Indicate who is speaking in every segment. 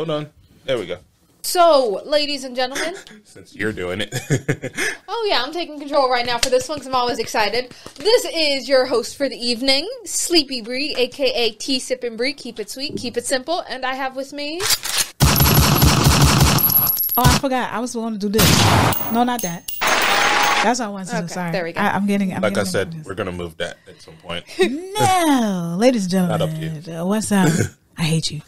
Speaker 1: Hold on. There we go.
Speaker 2: So, ladies and gentlemen.
Speaker 1: Since you're doing it.
Speaker 2: Oh, yeah, I'm taking control right now for this one because I'm always excited. This is your host for the evening, Sleepy Bree, a.k.a. Tea-Sippin' Bree. Keep it sweet, keep it simple. And I have with me...
Speaker 3: Oh, I forgot. I was going to do this. No, not that. That's what I wanted to do. Sorry.
Speaker 2: There we go.
Speaker 3: I'm getting
Speaker 1: I said, we're going to move that at some point.
Speaker 3: No. Ladies and gentlemen.
Speaker 1: Not up to you.
Speaker 3: What's up? I hate you.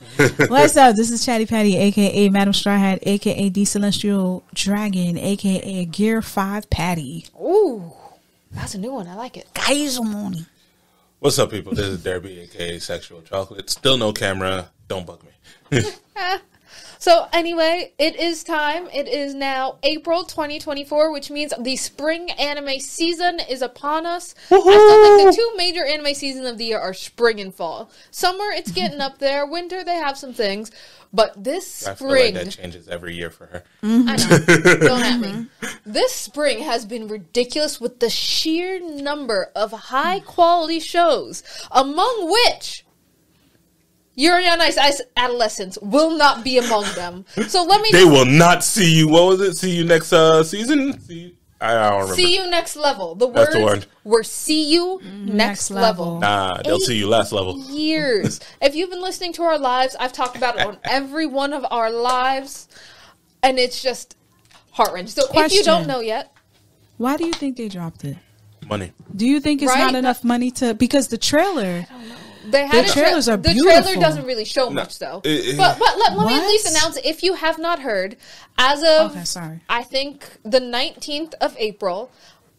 Speaker 3: What's up? This is Chatty Patty, a.k.a. Madam Straw Hat, a.k.a. The Celestial Dragon, a.k.a. Gear 5 Patty.
Speaker 2: Ooh, that's a new one. I like it.
Speaker 3: Guys, morning.
Speaker 1: What's up, people? This is Derby, a.k.a. Sexual Chocolate. Still no camera. Don't bug me.
Speaker 2: So anyway, it is time. It is now April 2024, which means the spring anime season is upon us. I still think the two major anime seasons of the year are spring and fall. Summer, it's getting up there. Winter, they have some things. But this spring... I feel like
Speaker 1: that changes every year for her.
Speaker 2: I know. Don't at me. This spring has been ridiculous with the sheer number of high-quality shows, among which... Yuri on Ice Adolescents will not be among them. So let me...
Speaker 1: They will not see you. What was it? See you next season? I don't remember.
Speaker 2: See you next level. The words were see you next level.
Speaker 1: Nah, they'll see you last level.
Speaker 2: Years. If you've been listening to our lives, I've talked about it on every one of our lives. And it's just heart-wrenching. So if you don't know yet...
Speaker 3: Why do you think they dropped it?
Speaker 1: Money.
Speaker 3: Do you think it's not enough money to... Because the trailer...
Speaker 2: I don't know. The trailers are beautiful. The trailer doesn't really show much, though. But let me at least announce, if you have not heard, as of, I think, the 19th of April,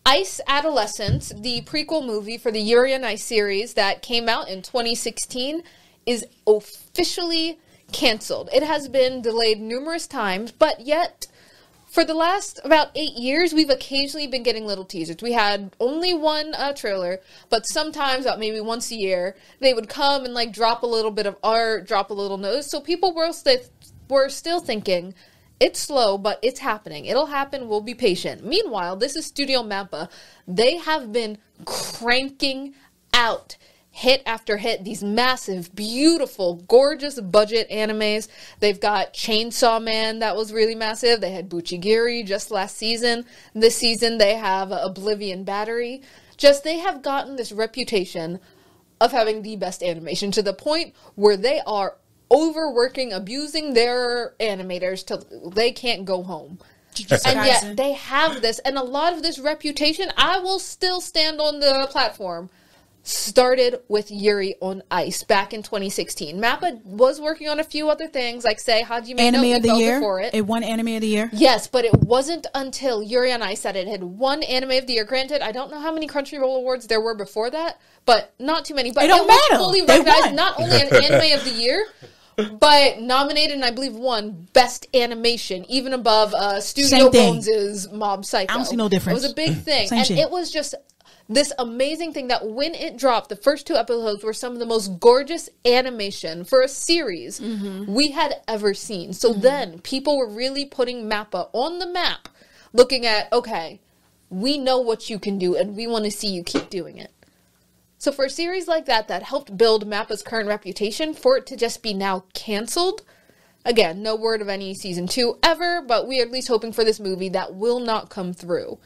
Speaker 2: Ice Adolescents, the prequel movie for the Yuri on Ice series that came out in 2016, is officially canceled. It has been delayed numerous times, but yet... For the last about 8 years, we've occasionally been getting little teasers. We had only one trailer, but sometimes, about maybe once a year, they would come and like drop a little bit of art, drop a little notice. So people were still thinking, it's slow, but it's happening. It'll happen. We'll be patient. Meanwhile, this is Studio Mappa. They have been cranking out hit after hit, these massive, beautiful, gorgeous budget animes. They've got Chainsaw Man, that was really massive. They had Buchigiri just last season. This season they have Oblivion Battery. They have gotten this reputation of having the best animation to the point where they are overworking, abusing their animators till they can't go home. And yet they have this, and a lot of this reputation, I will still stand on the platform, started with Yuri on Ice back in 2016. Mappa was working on a few other things, like say Hajime
Speaker 3: Anime
Speaker 2: no
Speaker 3: of the Year.
Speaker 2: Before it.
Speaker 3: It won Anime of the Year.
Speaker 2: Yes, but it wasn't until Yuri on Ice that it had won Anime of the Year. Granted, I don't know how many Crunchyroll awards there were before that, but not too many. But it was fully recognized, not only an Anime of the Year, but nominated and I believe won Best Animation, even above Studio Bones' Mob Psycho.
Speaker 3: I don't see no difference.
Speaker 2: It was a big thing, and it was just this amazing thing that when it dropped, the first 2 episodes were some of the most gorgeous animation for a series we had ever seen. So then people were really putting Mappa on the map, looking at, okay, we know what you can do and we want to see you keep doing it. So for a series like that helped build Mappa's current reputation, for it to just be now canceled, again, no word of any season 2 ever, but we are at least hoping for this movie that will not come through.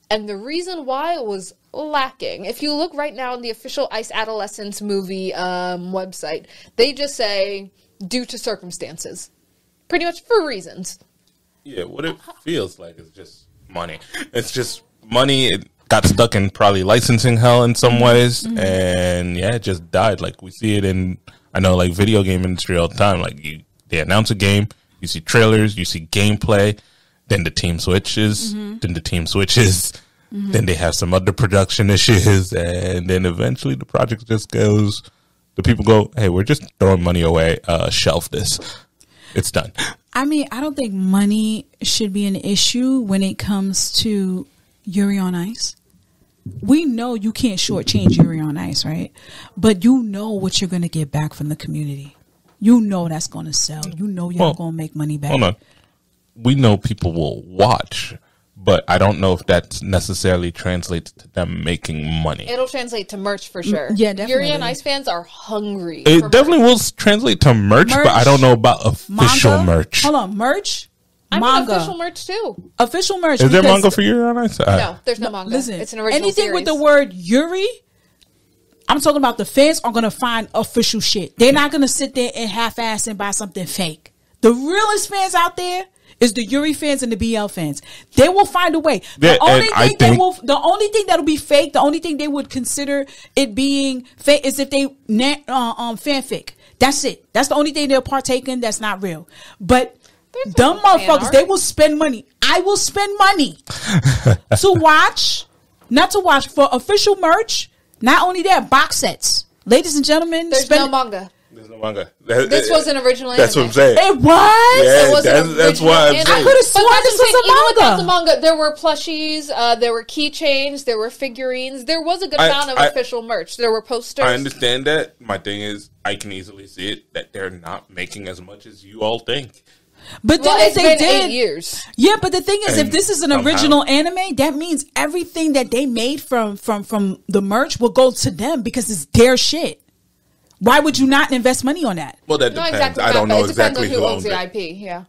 Speaker 2: And the reason why it was lacking, if you look right now on the official Ice Adolescents movie website, they just say, due to circumstances. Pretty much for reasons.
Speaker 1: Yeah, what it feels like is just money. It's just money. It got stuck in probably licensing hell in some ways. And yeah, it just died. Like we see it in, I know, like video game industry all the time. Like they announce a game, you see trailers, you see gameplay. Then the team switches, then they have some other production issues, and then eventually the project just goes, the people go, hey, we're just throwing money away, shelf this. It's done.
Speaker 3: I mean, I don't think money should be an issue when it comes to Yuri on Ice. We know you can't shortchange Yuri on Ice, right? But you know what you're going to get back from the community. You know that's going to sell. You know you're going to make money back.
Speaker 1: Hold on. We know people will watch. but I don't know if that necessarily translates to them making money.
Speaker 2: It'll translate to merch for sure.
Speaker 3: Yeah, definitely.
Speaker 2: Yuri on Ice fans are hungry.
Speaker 1: It definitely will translate to merch, but I don't know about official merch.
Speaker 3: Hold on, merch?
Speaker 2: I mean official merch too.
Speaker 3: Official merch.
Speaker 1: Is there manga for Yuri on Ice?
Speaker 2: No, there's no manga. Listen, it's an original
Speaker 3: anything
Speaker 2: series.
Speaker 3: with the word Yuri, I'm talking about the fans are going to find official shit. They're not going to sit there and half-ass and buy something fake. The realest fans out there is the Yuri fans and the BL fans. They will find a way. The only thing that'll be fake, the only thing they would consider it being fake is if they fanfic. That's it. That's the only thing they'll partake in that's not real. But dumb motherfuckers, they will spend money. I will spend money to watch, not to watch, for official merch. Not only that, box sets. Ladies and gentlemen,
Speaker 2: there's no manga.
Speaker 1: There's no manga.
Speaker 2: This was an original anime.
Speaker 1: That's what I'm saying.
Speaker 3: It was?
Speaker 1: Yeah, that's why I'm saying.
Speaker 3: I could have sworn this was a manga.
Speaker 2: Even without the manga, there were plushies, there were keychains, there were figurines. There was a good amount of official merch. There were posters.
Speaker 1: I understand that. My thing is, I can easily see it, that they're not making as much as you all think.
Speaker 3: But then
Speaker 2: if they did, 8 years.
Speaker 3: Yeah, but the thing is, if this is an original anime, that means everything that they made from the merch will go to them because it's their shit. Why would you not invest money on that?
Speaker 1: Well, that depends. Exactly. I don't know exactly
Speaker 2: who owns the IP. Yeah.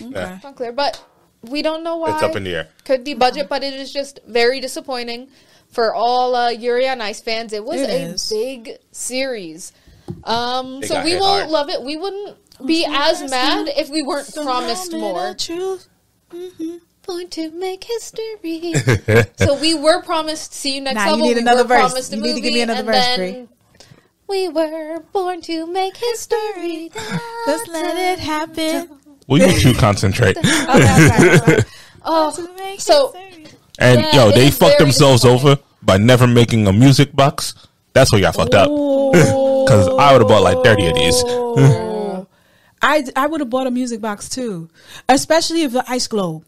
Speaker 3: Okay.
Speaker 2: It's not clear, but we don't know why.
Speaker 1: It's up in the air.
Speaker 2: Could be budget, but it is just very disappointing for all Yuri on Ice fans. It was a big series. So we will love it. We wouldn't be as mad if we weren't promised more. Going to make history. So we were promised see you next level.
Speaker 3: You need another verse. You need to give me another verse, Brie.
Speaker 2: We were born to make history.
Speaker 3: Just let it happen.
Speaker 1: Will you two concentrate? They fucked themselves over by never making a music box. That's where y'all fucked up. Because I would have bought like 30 of these.
Speaker 3: I would have bought a music box too, especially if the ice globe.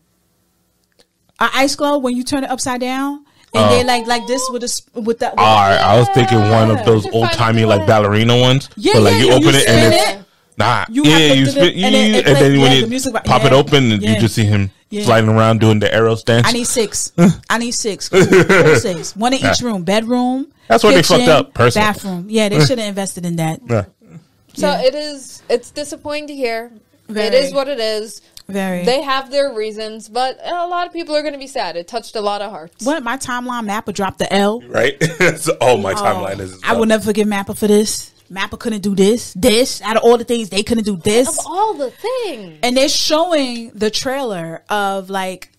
Speaker 3: An ice globe when you turn it upside down and they like this with the.
Speaker 1: Alright, I was thinking one of those old timey like ballerina ones.
Speaker 3: Yeah,
Speaker 1: but you open it and it's you spin and then when you pop it open and you just see him sliding around doing the arrow stance.
Speaker 3: I need 6. Cool. 6. One in each room, bedroom.
Speaker 1: That's where they fucked up. Personally,
Speaker 3: bathroom. Yeah, they should have invested in that.
Speaker 1: Yeah.
Speaker 2: So it's disappointing to hear. It is what it is.
Speaker 3: Very.
Speaker 2: They have their reasons, but a lot of people are going to be sad. It touched a lot of hearts.
Speaker 3: What? My timeline Mappa dropped the L.
Speaker 1: Right? My timeline is.
Speaker 3: I will never forgive Mappa for this. Mappa couldn't do this. Out of all the things, they couldn't do this.
Speaker 2: Of all the things.
Speaker 3: And they're showing the trailer of like,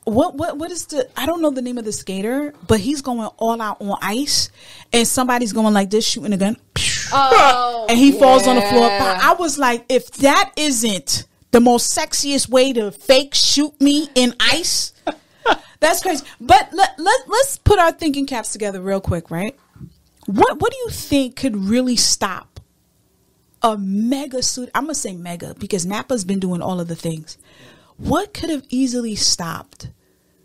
Speaker 3: what is I don't know the name of the skater, but he's going all out on ice and somebody's going like this, shooting a gun. And he falls on the floor. I was like, if that isn't the most sexiest way to fake shoot me in ice, that's crazy. But let's put our thinking caps together real quick, right? What do you think could really stop a mega suit? I'm gonna say mega because Mappa's been doing all of the things. What could have easily stopped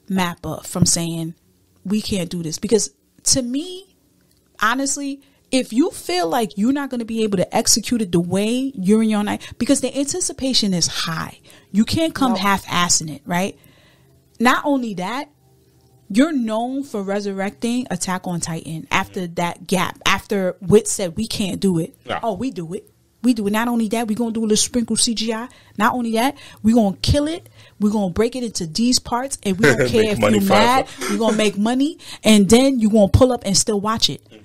Speaker 3: Mappa from saying we can't do this? Because to me, honestly, if you feel like you're not going to be able to execute it the way you're in your night, because the anticipation is high, you can't come half-assing it, right? Not only that, you're known for resurrecting Attack on Titan after that gap. After Wit said we can't do it. Yeah. Oh, we do it. We do it. Not only that, we're going to do a little sprinkle CGI. Not only that, we're going to kill it. We're going to break it into these parts. And we don't care if you're mad. We're going to make money. And then you're going to pull up and still watch it. Mm-hmm.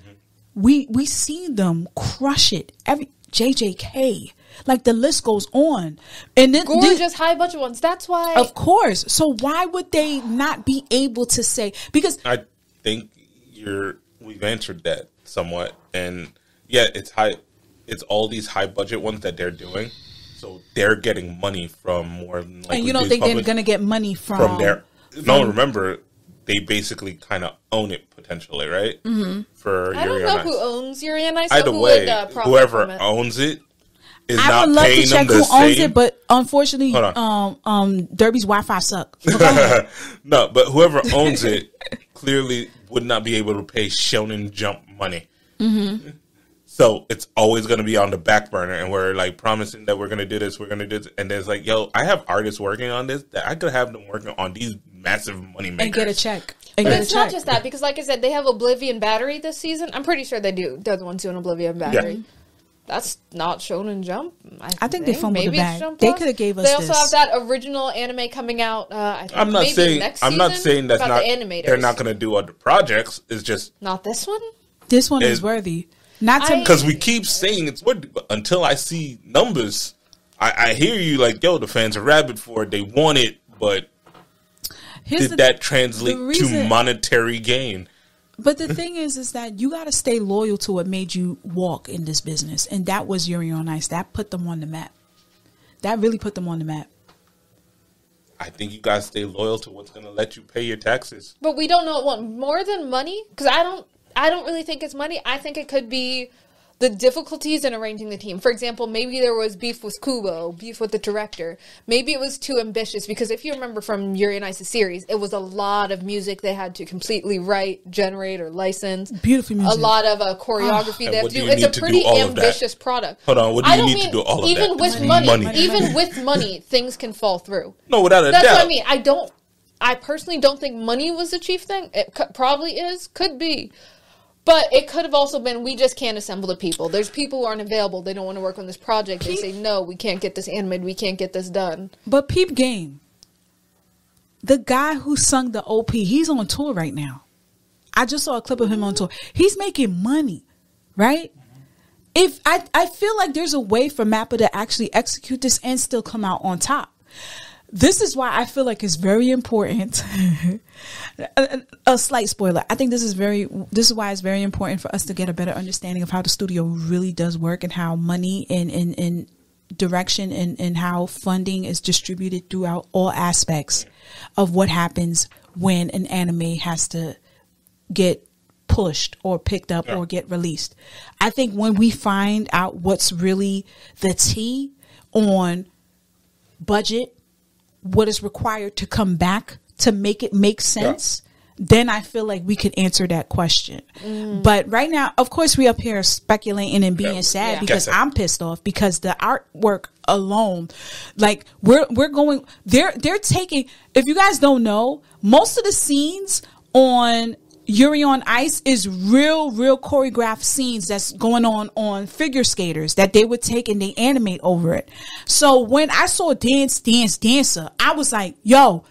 Speaker 3: We see them crush it. Every JJK. Like the list goes on. And then
Speaker 2: gorgeous high budget ones. That's why.
Speaker 3: Of course. So why would they not be able to say, because
Speaker 1: I think we've answered that somewhat. And yeah, it's high. It's all these high budget ones that they're doing. So they're getting money from more than like.
Speaker 3: And you don't think they're going to get money from
Speaker 1: their. No, remember, they basically kind of own it potentially, right?
Speaker 2: Mm-hmm.
Speaker 1: For
Speaker 2: I don't know who owns Yuri on Ice.
Speaker 1: Either way, whoever owns it is not paying them the same. I would love to check who owns it,
Speaker 3: but unfortunately, Derby's Wi-Fi sucks.
Speaker 1: No, but whoever owns it clearly would not be able to pay Shonen Jump money.
Speaker 3: Mm-hmm.
Speaker 1: So it's always going to be on the back burner, and we're like promising that we're going to do this, and there's like, yo, I have artists working on this that I could have them working on these massive money makers
Speaker 3: and get a check.
Speaker 2: But it's not just that, because like I said, they have Oblivion Battery this season. I'm pretty sure they do. They're the ones doing Oblivion Battery. Yeah. That's not Shonen Jump. I think they fumbled the bag. They could have gave us. They also have that original anime coming out. I think
Speaker 1: I'm not saying. I'm not saying that's not.
Speaker 2: The animators.
Speaker 1: They're not going to do other projects. It's just
Speaker 2: not this one.
Speaker 3: This one is worthy. Not
Speaker 1: because we keep saying it's worthy, but until I see numbers, I hear you like, yo, the fans are rabid for it. They want it, but did that translate to monetary gain?
Speaker 3: But the thing is that you got to stay loyal to what made you walk in this business, and that was Yuri on Ice. That put them on the map. That really put them on the map.
Speaker 1: I think you guys stay loyal to what's going to let you pay your taxes.
Speaker 2: But we don't know what more than money, because I don't really think it's money. I think it could be the difficulties in arranging the team. For example, maybe there was beef with Kubo, beef with the director. Maybe it was too ambitious, because if you remember from Yuri on Ice's series, it was a lot of music they had to completely write, generate, or license.
Speaker 3: Beautiful music.
Speaker 2: A lot of choreography they have to do. It's a pretty ambitious product.
Speaker 1: Hold on, what do you need to do all of that?
Speaker 2: Even with money, even with money, things can fall through.
Speaker 1: No, without a doubt.
Speaker 2: That's what I mean. I personally don't think money was the chief thing. It probably is, could be. But it could have also been, we just can't assemble the people. There's people who aren't available. They don't want to work on this project. They say, no, we can't get this animated. We can't get this done.
Speaker 3: But peep game. The guy who sung the OP, he's on tour right now. I just saw a clip of him on tour. He's making money, right? If I feel like there's a way for Mappa to actually execute this and still come out on top. This is why I feel like it's very important. A slight spoiler. I think this is why it's very important for us to get a better understanding of how the studio really does work, and how money and direction and how funding is distributed throughout all aspects of what happens when an anime has to get pushed or picked up or get released. I think when we find out what's really the tea on budget, what is required to come back to make it make sense, then I feel like we could answer that question. But right now, of course, we up here speculating and being sad because I'm pissed off, because the artwork alone, like they're taking, if you guys don't know, most of the scenes on Yuri on Ice is real choreographed scenes that's going on figure skaters that they would take and they animate over it. So when I saw Dancer, I was like, yo,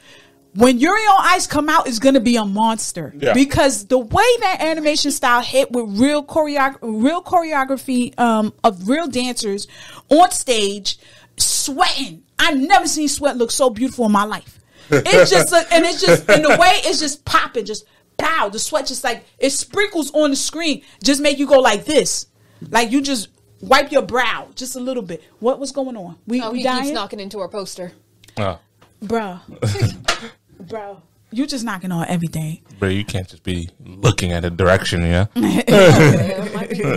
Speaker 3: when Yuri on Ice come out, it's going to be a monster. Because the way that animation style hit with real choreography of real dancers on stage sweating. I've never seen sweat look so beautiful in my life. It's just and the way it's just popping, just pow, the sweat just like it sprinkles on the screen, just make you go like this, like you just wipe your brow just a little bit. What was going on? We
Speaker 2: keeps knocking into our poster.
Speaker 3: Bro, you just knocking on everything.
Speaker 1: Bro, you can't just be looking at a direction, yeah.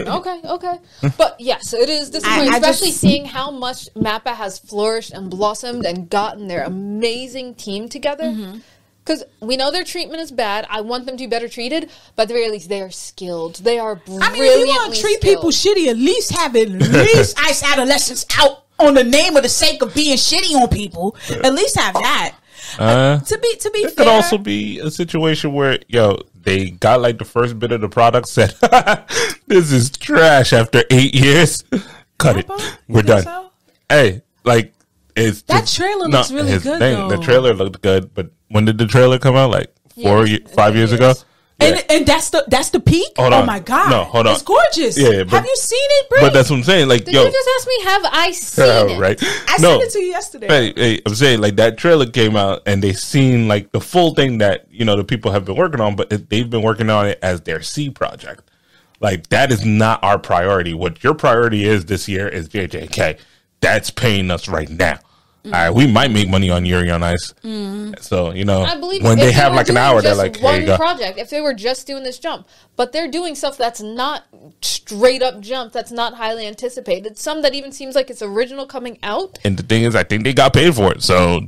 Speaker 2: Okay. But yes, it is disappointing, especially seeing how much Mappa has flourished and blossomed and gotten their amazing team together. Because we know their treatment is bad. I want them to be better treated, but at the very least, they are skilled. They are brilliantly skilled.
Speaker 3: If you want to treat people shitty, at least have Ice Adolescents out on the name of the sake of being shitty on people. At least have that. To be fair,
Speaker 1: it could also be a situation where, they got like the first bit of the product, said, this is trash after 8 years. Cut it. We're done. So? Hey, like, it's
Speaker 3: that trailer looks really good, though.
Speaker 1: The trailer looked good, but when did the trailer come out? Like 5 years ago?
Speaker 3: Yeah. And that's the peak? Oh my God.
Speaker 1: No, hold on.
Speaker 3: It's gorgeous.
Speaker 1: Yeah, but,
Speaker 3: have you seen it, Brie?
Speaker 1: But that's what I'm saying. Like,
Speaker 2: Did you just ask me, have I seen it?
Speaker 1: Right.
Speaker 3: I sent it to you yesterday.
Speaker 1: Hey, I'm saying, like, that trailer came out and they seen, like, the full thing that, the people have been working on, but they've been working on it as their C project. Like, that is not our priority. What your priority is this year is JJK. That's paying us right now. All right, we might make money on Yuri on Ice. So,
Speaker 2: I believe
Speaker 1: when they have like an hour, they're like,
Speaker 2: here you go. Project, if they were just doing this jump, but they're doing stuff that's not straight up jump, that's not highly anticipated. Some that even seems like it's original coming out.
Speaker 1: And the thing is, I think they got paid for it. So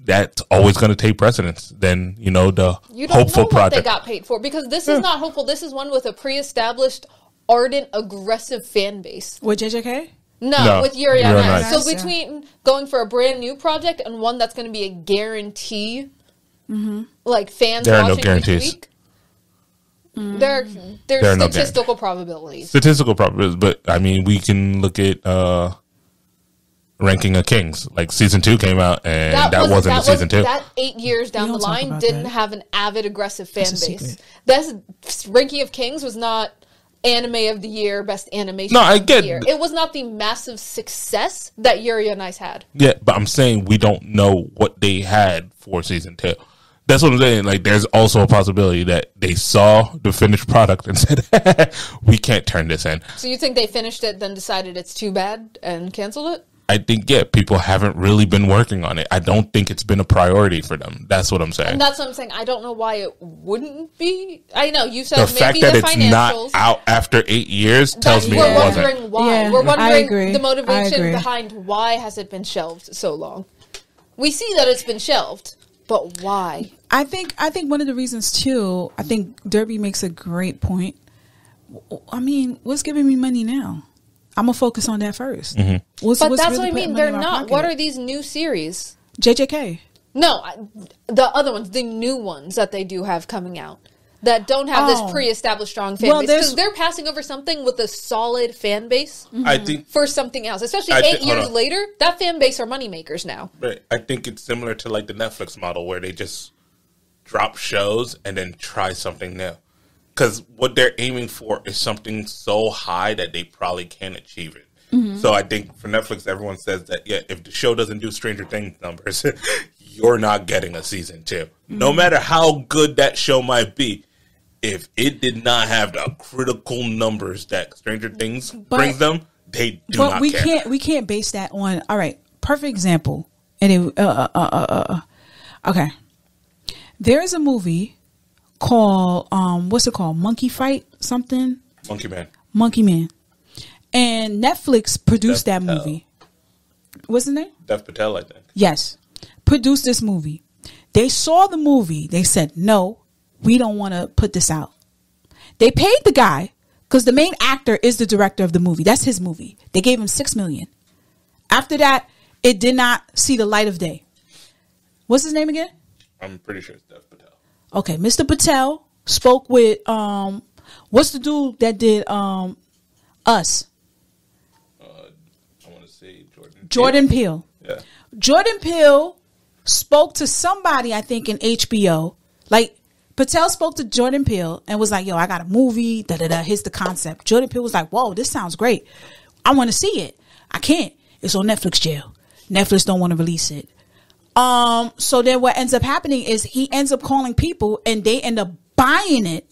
Speaker 1: that's always going to take precedence than, the hopeful project.
Speaker 2: They got paid for, because this is not hopeful. This is one with a pre-established ardent, aggressive fan base.
Speaker 3: With JJK?
Speaker 2: No, with Yuri on Ice. So between going for a brand new project and one that's going to be a guarantee, like fans watching each week, there's statistical probabilities.
Speaker 1: Statistical probabilities, but I mean, we can look at Ranking of Kings. Like season 2 came out, and that wasn't season 2.
Speaker 2: That 8 years down the line didn't have an avid, aggressive fan base. That's Ranking of Kings was not anime of the year, best animation of the year. It was not the massive success that Yuri on Ice had.
Speaker 1: Yeah, but I'm saying we don't know what they had for season 2. That's what I'm saying. Like, there's also a possibility that they saw the finished product and said, we can't turn this in.
Speaker 2: So you think they finished it, then decided it's too bad and canceled it?
Speaker 1: I think, people haven't really been working on it. I don't think it's been a priority for them. That's what I'm saying.
Speaker 2: And that's what I'm saying. I don't know why it wouldn't be. I know, you said
Speaker 1: the fact that it's not out after 8 years tells me it wasn't.
Speaker 2: We're wondering why. Yeah, we're wondering the motivation behind why has it been shelved so long. We see that it's been shelved, but why?
Speaker 3: I think one of the reasons, too, I think Derby makes a great point. I mean, what's giving me money now? I'm going to focus on that first.
Speaker 2: Mm-hmm. But that's really what I mean. They're not. Pocket? What are these new series?
Speaker 3: JJK.
Speaker 2: No, the other ones, the new ones that they do have coming out that don't have this pre-established strong fan base. Because they're passing over something with a solid fan base
Speaker 1: I think
Speaker 2: for something else. Especially 8 years later, that fan base are moneymakers now.
Speaker 1: Right. I think it's similar to like the Netflix model where they just drop shows and then try something new. Because what they're aiming for is something so high that they probably can't achieve it. Mm-hmm. So I think for Netflix, everyone says that, if the show doesn't do Stranger Things numbers, you're not getting a season 2. Mm-hmm. No matter how good that show might be, if it did not have the critical numbers that Stranger Things brings them, they do not care.
Speaker 3: We can't base that on, all right, perfect example. And okay. There is a movie called what's it called? Monkey Fight something? Monkey Man. And Netflix produced that movie. What's the name?
Speaker 1: Dev Patel, I think.
Speaker 3: Yes. Produced this movie. They saw the movie. They said, no, we don't want to put this out. They paid the guy because the main actor is the director of the movie. That's his movie. They gave him $6 million. After that, it did not see the light of day. What's his name again?
Speaker 1: I'm pretty sure it's Dev Patel.
Speaker 3: Okay, Mr. Patel spoke with what's the dude that did Us?
Speaker 1: I want to say
Speaker 3: Jordan Peele.
Speaker 1: Yeah.
Speaker 3: Jordan Peele spoke to somebody, I think, in HBO. Like, Patel spoke to Jordan Peele and was like, yo, I got a movie, here's the concept. Jordan Peele was like, whoa, this sounds great. I want to see it. I can't. It's on Netflix jail. Netflix don't want to release it. So then what ends up happening is he ends up calling people and they end up buying it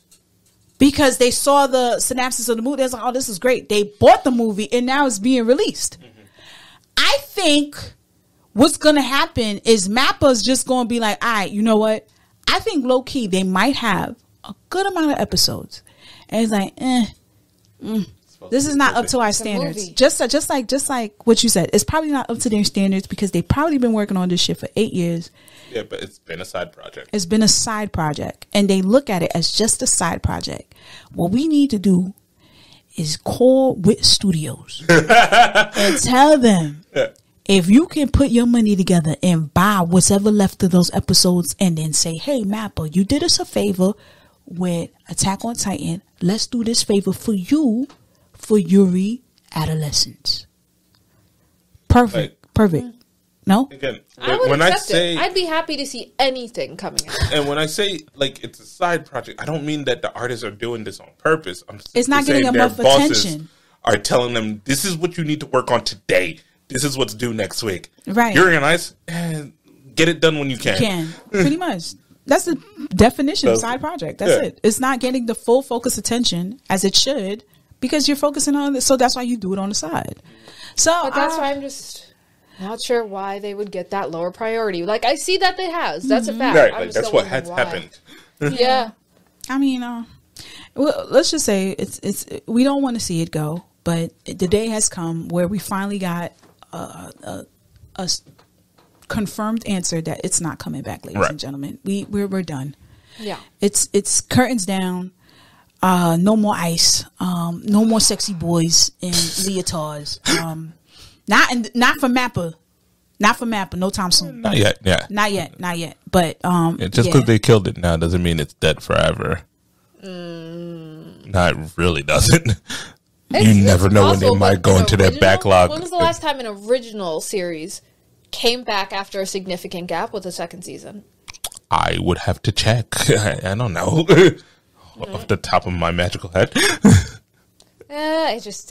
Speaker 3: because they saw the synopsis of the movie. They're like, oh, this is great. They bought the movie and now it's being released. Mm-hmm. I think what's going to happen is Mappa's just going to be like, all right, you know what? I think low key they might have a good amount of episodes. And it's like, this is not up to our standards. Just like what you said. It's probably not up to their standards because they've probably been working on this shit for 8 years.
Speaker 1: Yeah, but it's been a side project.
Speaker 3: It's been a side project. And they look at it as just a side project. What we need to do is call WIT Studios and tell them, if you can put your money together and buy whatever left of those episodes and then say, hey, Mappa, you did us a favor with Attack on Titan. Let's do this favor for you. For Yuri Adolescence. Perfect. No?
Speaker 2: Again, when I say I'd be happy to see anything coming out.
Speaker 1: And when I say like it's a side project, I don't mean that the artists are doing this on purpose.
Speaker 3: It's not getting enough attention.
Speaker 1: Are telling them this is what you need to work on today. This is what's due next week.
Speaker 3: Right.
Speaker 1: Yuri on Ice, get it done when you can.
Speaker 3: Pretty much. That's the definition of side project. That's it. It's not getting the full focus attention as it should. Because you're focusing on it, so that's why you do it on the side. So,
Speaker 2: but that's why I'm just not sure why they would get that lower priority. Like, I see that they has. That's a fact.
Speaker 1: Right, like, that's what has happened.
Speaker 2: Yeah.
Speaker 3: I mean, well, let's just say it's we don't want to see it go, but the day has come where we finally got a confirmed answer that it's not coming back, ladies and gentlemen. We're done.
Speaker 2: Yeah.
Speaker 3: It's curtains down. No more ice. No more sexy boys in leotards. Not for Mappa. Not for Mappa. No time soon.
Speaker 1: Not yet. Yeah.
Speaker 3: Not yet. But
Speaker 1: just because they killed it now doesn't mean it's dead forever. No, it really doesn't. You never know when they might go into their backlog.
Speaker 2: When was the last time an original series came back after a significant gap with a second season?
Speaker 1: I would have to check. I don't know. Off the top of my magical head.
Speaker 2: This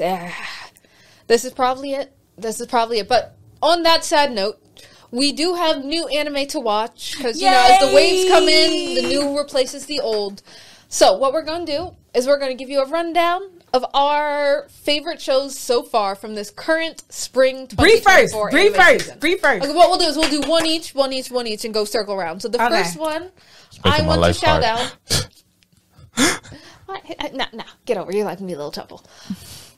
Speaker 2: is probably it. But on that sad note, we do have new anime to watch because, as the waves come in, the new replaces the old. So what we're going to do is we're going to give you a rundown of our favorite shows so far from this current spring 2024
Speaker 3: Brief first.
Speaker 2: Okay, what we'll do is we'll do one each, and go circle around. So the first one, I want to shout out. Nah, get over. You're like me, little trouble.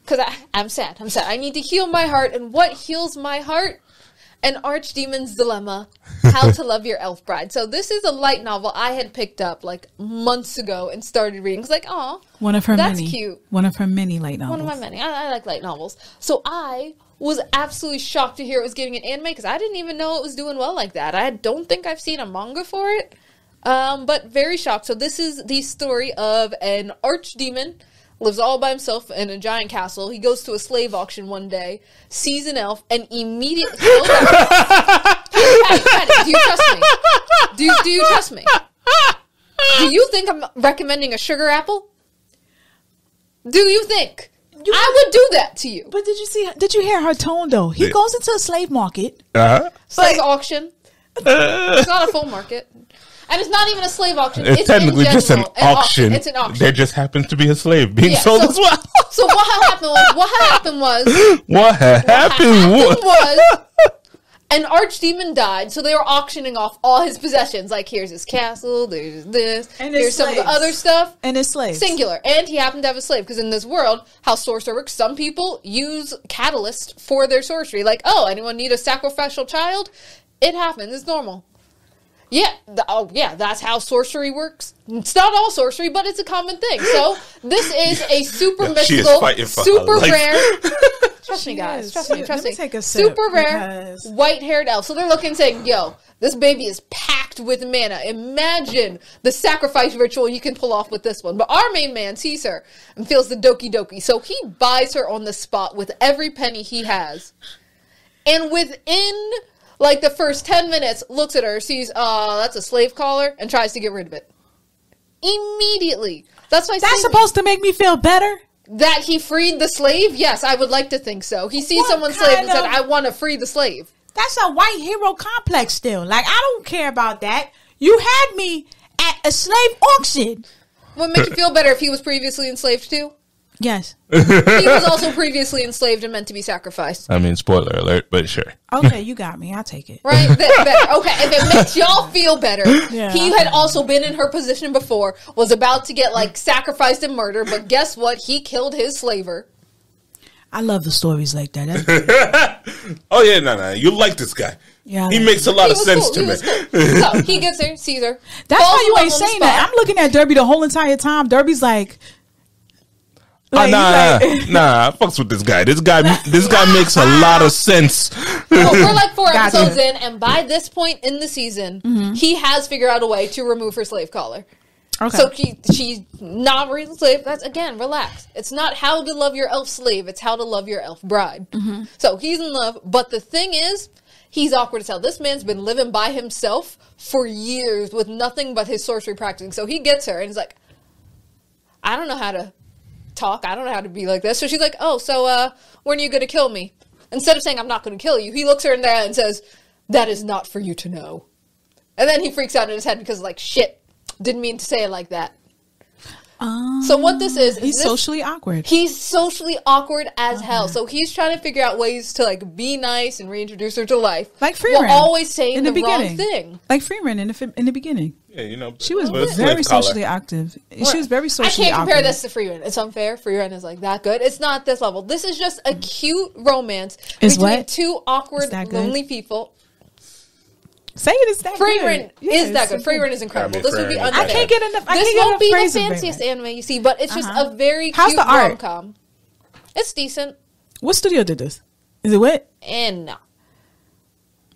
Speaker 2: Because I'm sad. I need to heal my heart, and what heals my heart? An Archdemon's Dilemma, How to Love Your Elf Bride. So this is a light novel I had picked up like months ago and started reading. It's like, oh, that's cute.
Speaker 3: One of her many light novels.
Speaker 2: One of my many. I like light novels. So I was absolutely shocked to hear it was getting an anime because I didn't even know it was doing well like that. I don't think I've seen a manga for it, but very shocked. So this is the story of an archdemon. Lives all by himself in a giant castle. He goes to a slave auction one day, sees an elf, and immediately... Do you trust me? Do you trust me? Do you think I'm recommending a sugar apple? Do you think? I would do that to you.
Speaker 3: But did you hear her tone, though? He goes into a slave market.
Speaker 2: Slave auction. It's not a full market. And it's not even a slave auction.
Speaker 1: It's technically just an auction. It's an auction. There just happens to be a slave being sold as well.
Speaker 2: So what happened was an archdemon died, so they were auctioning off all his possessions. Like, here's his castle, there's this, and here's some of the other stuff.
Speaker 3: And his slaves.
Speaker 2: Singular. And he happened to have a slave, because in this world, how sorcery works, some people use catalyst for their sorcery. Like, oh, anyone need a sacrificial child? It happens. It's normal. Yeah, that's how sorcery works. It's not all sorcery, but it's a common thing. So this is a super mystical, super rare. Trust me, guys. Trust me. Super rare, white-haired elf. So they're looking, saying, "Yo, this baby is packed with mana. Imagine the sacrifice ritual you can pull off with this one." But our main man sees her and feels the doki doki, so he buys her on the spot with every penny he has, and within like the first 10 minutes, looks at her, sees, that's a slave collar, and tries to get rid of it. Immediately. That's
Speaker 3: supposed to make me feel better?
Speaker 2: That he freed the slave? Yes, I would like to think so. He sees someone's slave and said, I want to free the slave.
Speaker 3: That's a white hero complex still. Like, I don't care about that. You had me at a slave auction.
Speaker 2: Would make you feel better if he was previously enslaved too?
Speaker 3: Yes.
Speaker 2: He was also previously enslaved and meant to be sacrificed.
Speaker 1: I mean, spoiler alert, but sure.
Speaker 3: Okay, you got me. I'll take it.
Speaker 2: Right? Okay, if it makes y'all feel better. Yeah, he had also been in her position before, was about to get, like, sacrificed and murdered, but guess what? He killed his slaver.
Speaker 3: I love the stories like that.
Speaker 1: Oh, yeah, no. You like this guy. Yeah, he makes a lot of sense to me.
Speaker 2: So, he gets her, sees her.
Speaker 3: That's why you ain't saying that. I'm looking at Derby the whole entire time. Derby's like...
Speaker 1: Nah, I fucks with this guy. This guy makes a lot of sense.
Speaker 2: Well, we're like 4 episodes in, and by this point in the season, he has figured out a way to remove her slave collar. Okay. So she's not really a slave. That's, again, relax. It's not how to love your elf slave. It's how to love your elf bride. Mm-hmm. So he's in love, but the thing is, he's awkward as hell. This man's been living by himself for years with nothing but his sorcery practicing. So he gets her, and he's like, I don't know how to talk. I don't know how to be like this. So she's like, oh, so when are you going to kill me? Instead of saying, I'm not going to kill you, he looks her in the eye and says, that is not for you to know. And then he freaks out in his head because, like, shit, didn't mean to say it like that. So what this is
Speaker 3: he's socially awkward.
Speaker 2: He's socially awkward as hell. So he's trying to figure out ways to, like, be nice and reintroduce her to life.
Speaker 3: Like Freeman.
Speaker 2: While always saying the wrong thing.
Speaker 3: Like Freeman in the beginning.
Speaker 1: Yeah, you know.
Speaker 3: She was very socially active. She was very socially
Speaker 2: I can't compare
Speaker 3: awkward.
Speaker 2: this to Freeman. It's unfair. Freeman is, like, that good. It's not this level. This is just a cute romance between two awkward, lonely people.
Speaker 3: Say it is that
Speaker 2: Fragrant good. Is that good. Fragrant is incredible. This would be unfair.
Speaker 3: I can't get enough.
Speaker 2: This won't be the fanciest anime you see, but it's just a very cute rom-com. It's decent.
Speaker 3: What studio did this? Is it what?
Speaker 2: And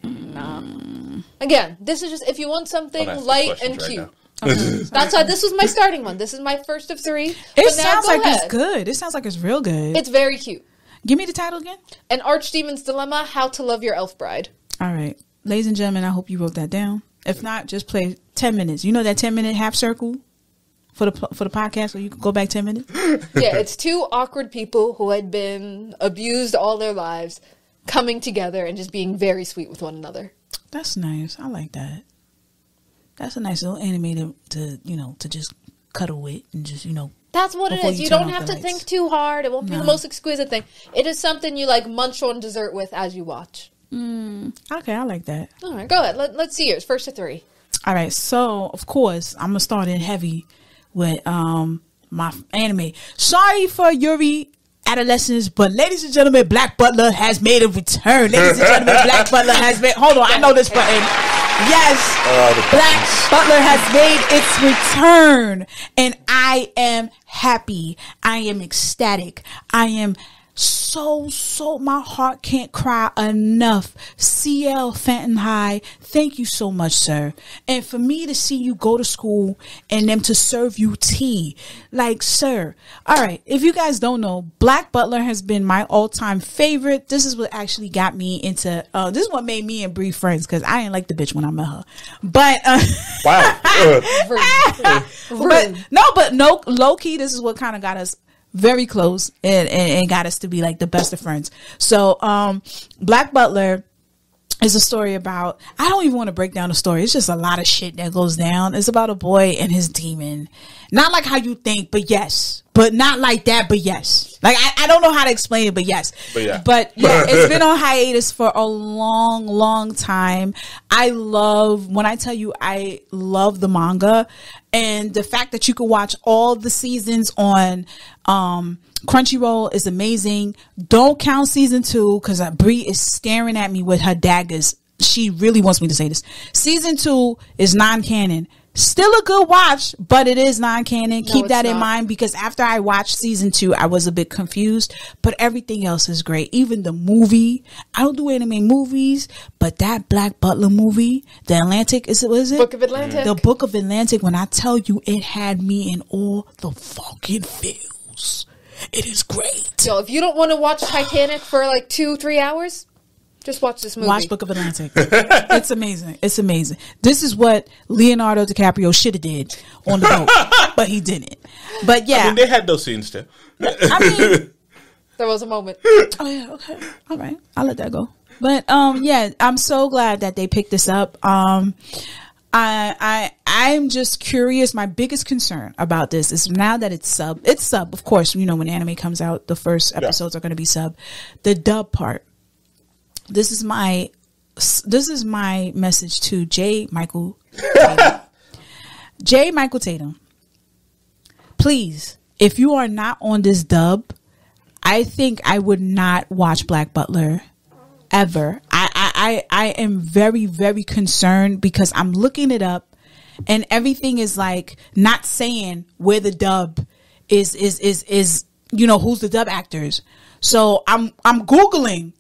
Speaker 2: no. Again, this is just if you want something light and cute. That's why this was my starting one. This is my first of 3.
Speaker 3: It sounds like it's good. It sounds like it's real good.
Speaker 2: It's very cute.
Speaker 3: Give me the title again.
Speaker 2: An Archdemon's Dilemma: How to Love Your Elf Bride.
Speaker 3: All right, ladies and gentlemen, I hope you wrote that down. If not, just play 10 minutes. You know that 10-minute half circle for the podcast where you can go back 10 minutes?
Speaker 2: Yeah, it's 2 awkward people who had been abused all their lives coming together and just being very sweet with one another.
Speaker 3: That's nice. I like that. That's a nice little anime to just cuddle with and just,
Speaker 2: That's what it is. You don't have to think too hard. It won't be the most exquisite thing. It is something you munch on dessert with as you watch.
Speaker 3: Okay, I like that.
Speaker 2: All right, go ahead. Let's see yours. First of 3.
Speaker 3: All right, so of course I'm gonna start in heavy with my anime. Sorry for Yuri adolescents, but ladies and gentlemen, Black Butler has made a return. Ladies and gentlemen, Black Butler has made. Hold on, I know this button. Yes, Black Butler has made its return, and I am happy. I am ecstatic. I am so my heart can't cry enough. CL Fenton High, thank you so much, sir. And for me to see you go to school and them to serve you tea, sir. All right, if you guys don't know, Black Butler has been my all-time favorite. This is what actually got me into this is what made me and Bree friends, because I didn't like the bitch when I met her, but wow. but low key, this is what kind of got us very close and got us to be the best of friends. So Black Butler is a story about, I don't even want to break down the story. It's just a lot of shit that goes down. It's about a boy and his demon. Not like how you think, but yes. But not like that, but yes. I don't know how to explain it, but yes. But yeah, it's been on hiatus for a long, long time. When I tell you I love the manga, and the fact that you can watch all the seasons on Crunchyroll is amazing. Don't count season 2, because Bree is staring at me with her daggers. She really wants me to say this. Season 2 is non-canon. Still a good watch, but it is non-canon. Keep that in mind, because after I watched season 2, I was a bit confused, but everything else is great. Even the movie. I don't do anime movies, but that Black Butler movie, The Atlantic, was it?
Speaker 2: Book of Atlantic.
Speaker 3: The Book of Atlantic, when I tell you, it had me in all the fucking feels. It is great.
Speaker 2: Yo, if you don't want to watch Titanic for 2-3 hours, just watch this movie.
Speaker 3: Watch Book of Atlantic. It's amazing. It's amazing. This is what Leonardo DiCaprio should have did on the boat, but he didn't. But yeah,
Speaker 1: they had those scenes too.
Speaker 2: There was a moment.
Speaker 3: Oh yeah, okay, all right, I'll let that go. But yeah, I'm so glad that they picked this up. I'm just curious. My biggest concern about this is now that it's sub. Of course, when anime comes out, the first episodes are going to be sub. The dub part. This is my message to J. Michael Tatum. J. Michael Tatum, please, if you are not on this dub, I think I would not watch Black Butler ever. I am very, very concerned, because I'm looking it up and everything is not saying where the dub is who's the dub actors. So I'm Googling,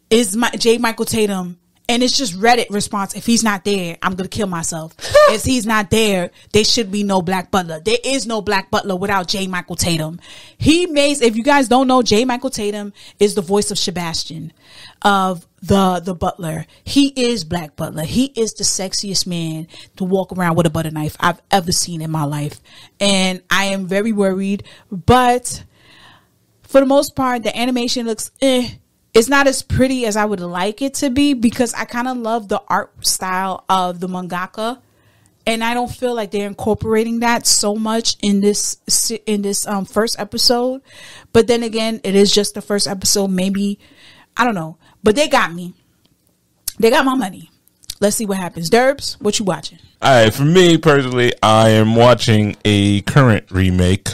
Speaker 3: is J. Michael Tatum, and it's just Reddit response. If he's not there, I'm going to kill myself. If he's not there, there should be no Black Butler. There is no Black Butler without J. Michael Tatum. If you guys don't know, J. Michael Tatum is the voice of Sebastian, of the Butler. He is Black Butler. He is the sexiest man to walk around with a butter knife I've ever seen in my life. And I am very worried, but for the most part, the animation looks It's not as pretty as I would like it to be, because I kind of love the art style of the mangaka, and I don't feel like they're incorporating that so much in this first episode. But then again, it is just the first episode. Maybe, I don't know, but they got me. They got my money. Let's see what happens. Derbs, what you watching?
Speaker 1: All right, for me personally, I am watching a current remake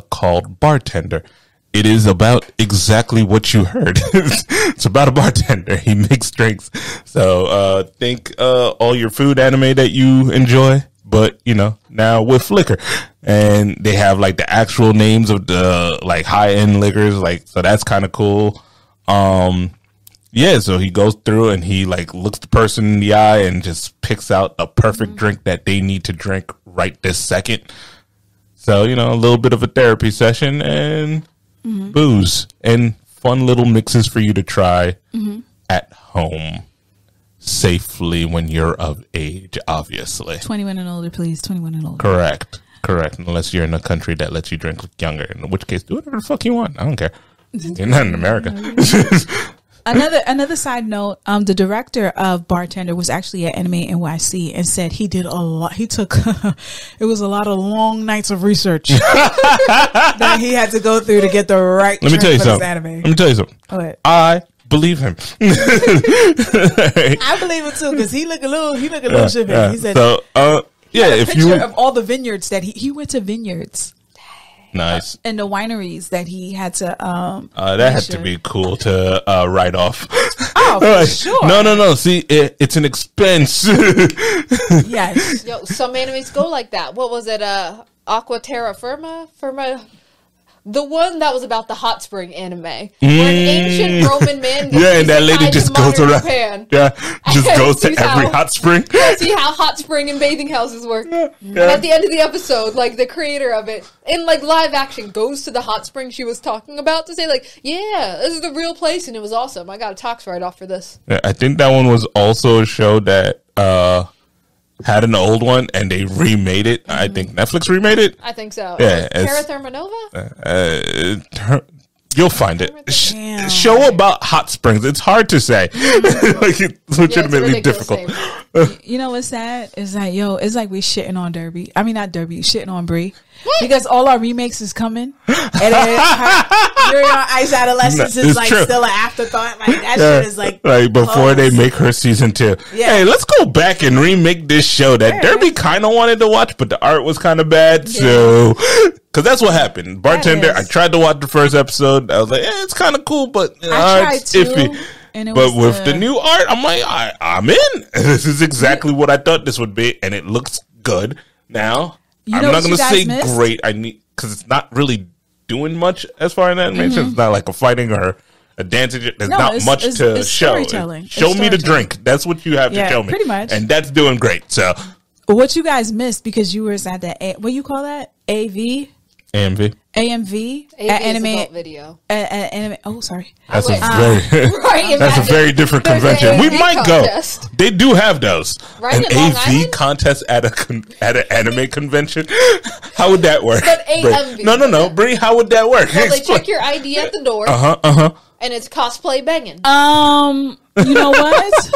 Speaker 1: called Bartender. it is about exactly what you heard. It's about a bartender. He makes drinks. So think all your food anime that you enjoy, but now with liquor. And they have like the actual names of the like high end liquors, like, so that's kind of cool. Yeah, so he goes through and he like looks the person in the eye and just picks out a perfect drink that they need to drink right this second. So, a little bit of a therapy session and booze and fun little mixes for you to try at home safely when you're of age, obviously.
Speaker 3: 21 and older, please. 21 and older.
Speaker 1: Correct. Unless you're in a country that lets you drink younger, in which case, do whatever the fuck you want. I don't care. You're not in America.
Speaker 3: Another side note, the director of Bartender was actually at Anime NYC and said he did a lot. He took, it was a lot of long nights of research that he had to go through to get the right.
Speaker 1: Let me tell you something. I believe him.
Speaker 3: I believe it too, because he look a little shivy. He said, if you of all the vineyards that he went to vineyards.
Speaker 1: Nice.
Speaker 3: And the wineries that he had to
Speaker 1: that had to be cool to write off.
Speaker 3: Oh, for sure.
Speaker 1: No. See, it's an expense.
Speaker 2: Yes. Yo, some animes go like that. What was it? Aqua Terra Firma? The one that was about the hot spring anime. Where an ancient Roman man gets
Speaker 1: and that lady just goes around.
Speaker 2: Japan,
Speaker 1: just goes to every hot spring.
Speaker 2: See how hot spring and bathing houses work. And at the end of the episode, like the creator of it, in like live action, goes to the hot spring she was talking about to say like, yeah, this is the real place and it was awesome. I got a tax write-off for this.
Speaker 1: Yeah, I think that one was also a show that had an old one and they remade it. I think Netflix remade it.
Speaker 2: I think so.
Speaker 1: Yeah,
Speaker 2: Terra Thermanova?
Speaker 1: You'll find it. Show about hot springs. It's hard to say. Like, it's legitimately difficult.
Speaker 3: You know what's sad? It's like, it's like we shitting on Derby. I mean, not Derby, shitting on Brie. Because all our remakes is coming. And then Yuri on Ice Adolescence is like still an afterthought. Like, that shit is like
Speaker 1: before they make her season 2. Yeah. Hey, let's go back and remake this show that Derby kind of wanted to watch, but the art was kind of bad. Yeah. So, because that's what happened. Bartender, I tried to watch the first episode. I was like, it's kind of cool, but it's iffy. But with the new art, I'm like, I'm in. This is exactly what I thought this would be, and it looks good. Now, I'm not going to say great. Because it's not really doing much as far as animation. It's not like a fighting or a dancing. There's not much to show. Show me the drink. That's what you have to show me. Pretty much. And that's doing great. So,
Speaker 3: what you guys missed because you were at that, what do you call that? AMV? At anime video. Anime. Oh, sorry.
Speaker 1: That's a very different convention. We might go. They do have those. An AV contest at an anime convention. How would that work?
Speaker 2: But AMV.
Speaker 1: No. Bree, how would that work?
Speaker 2: Well, they check your ID at the door. And it's cosplay banging.
Speaker 3: You know what?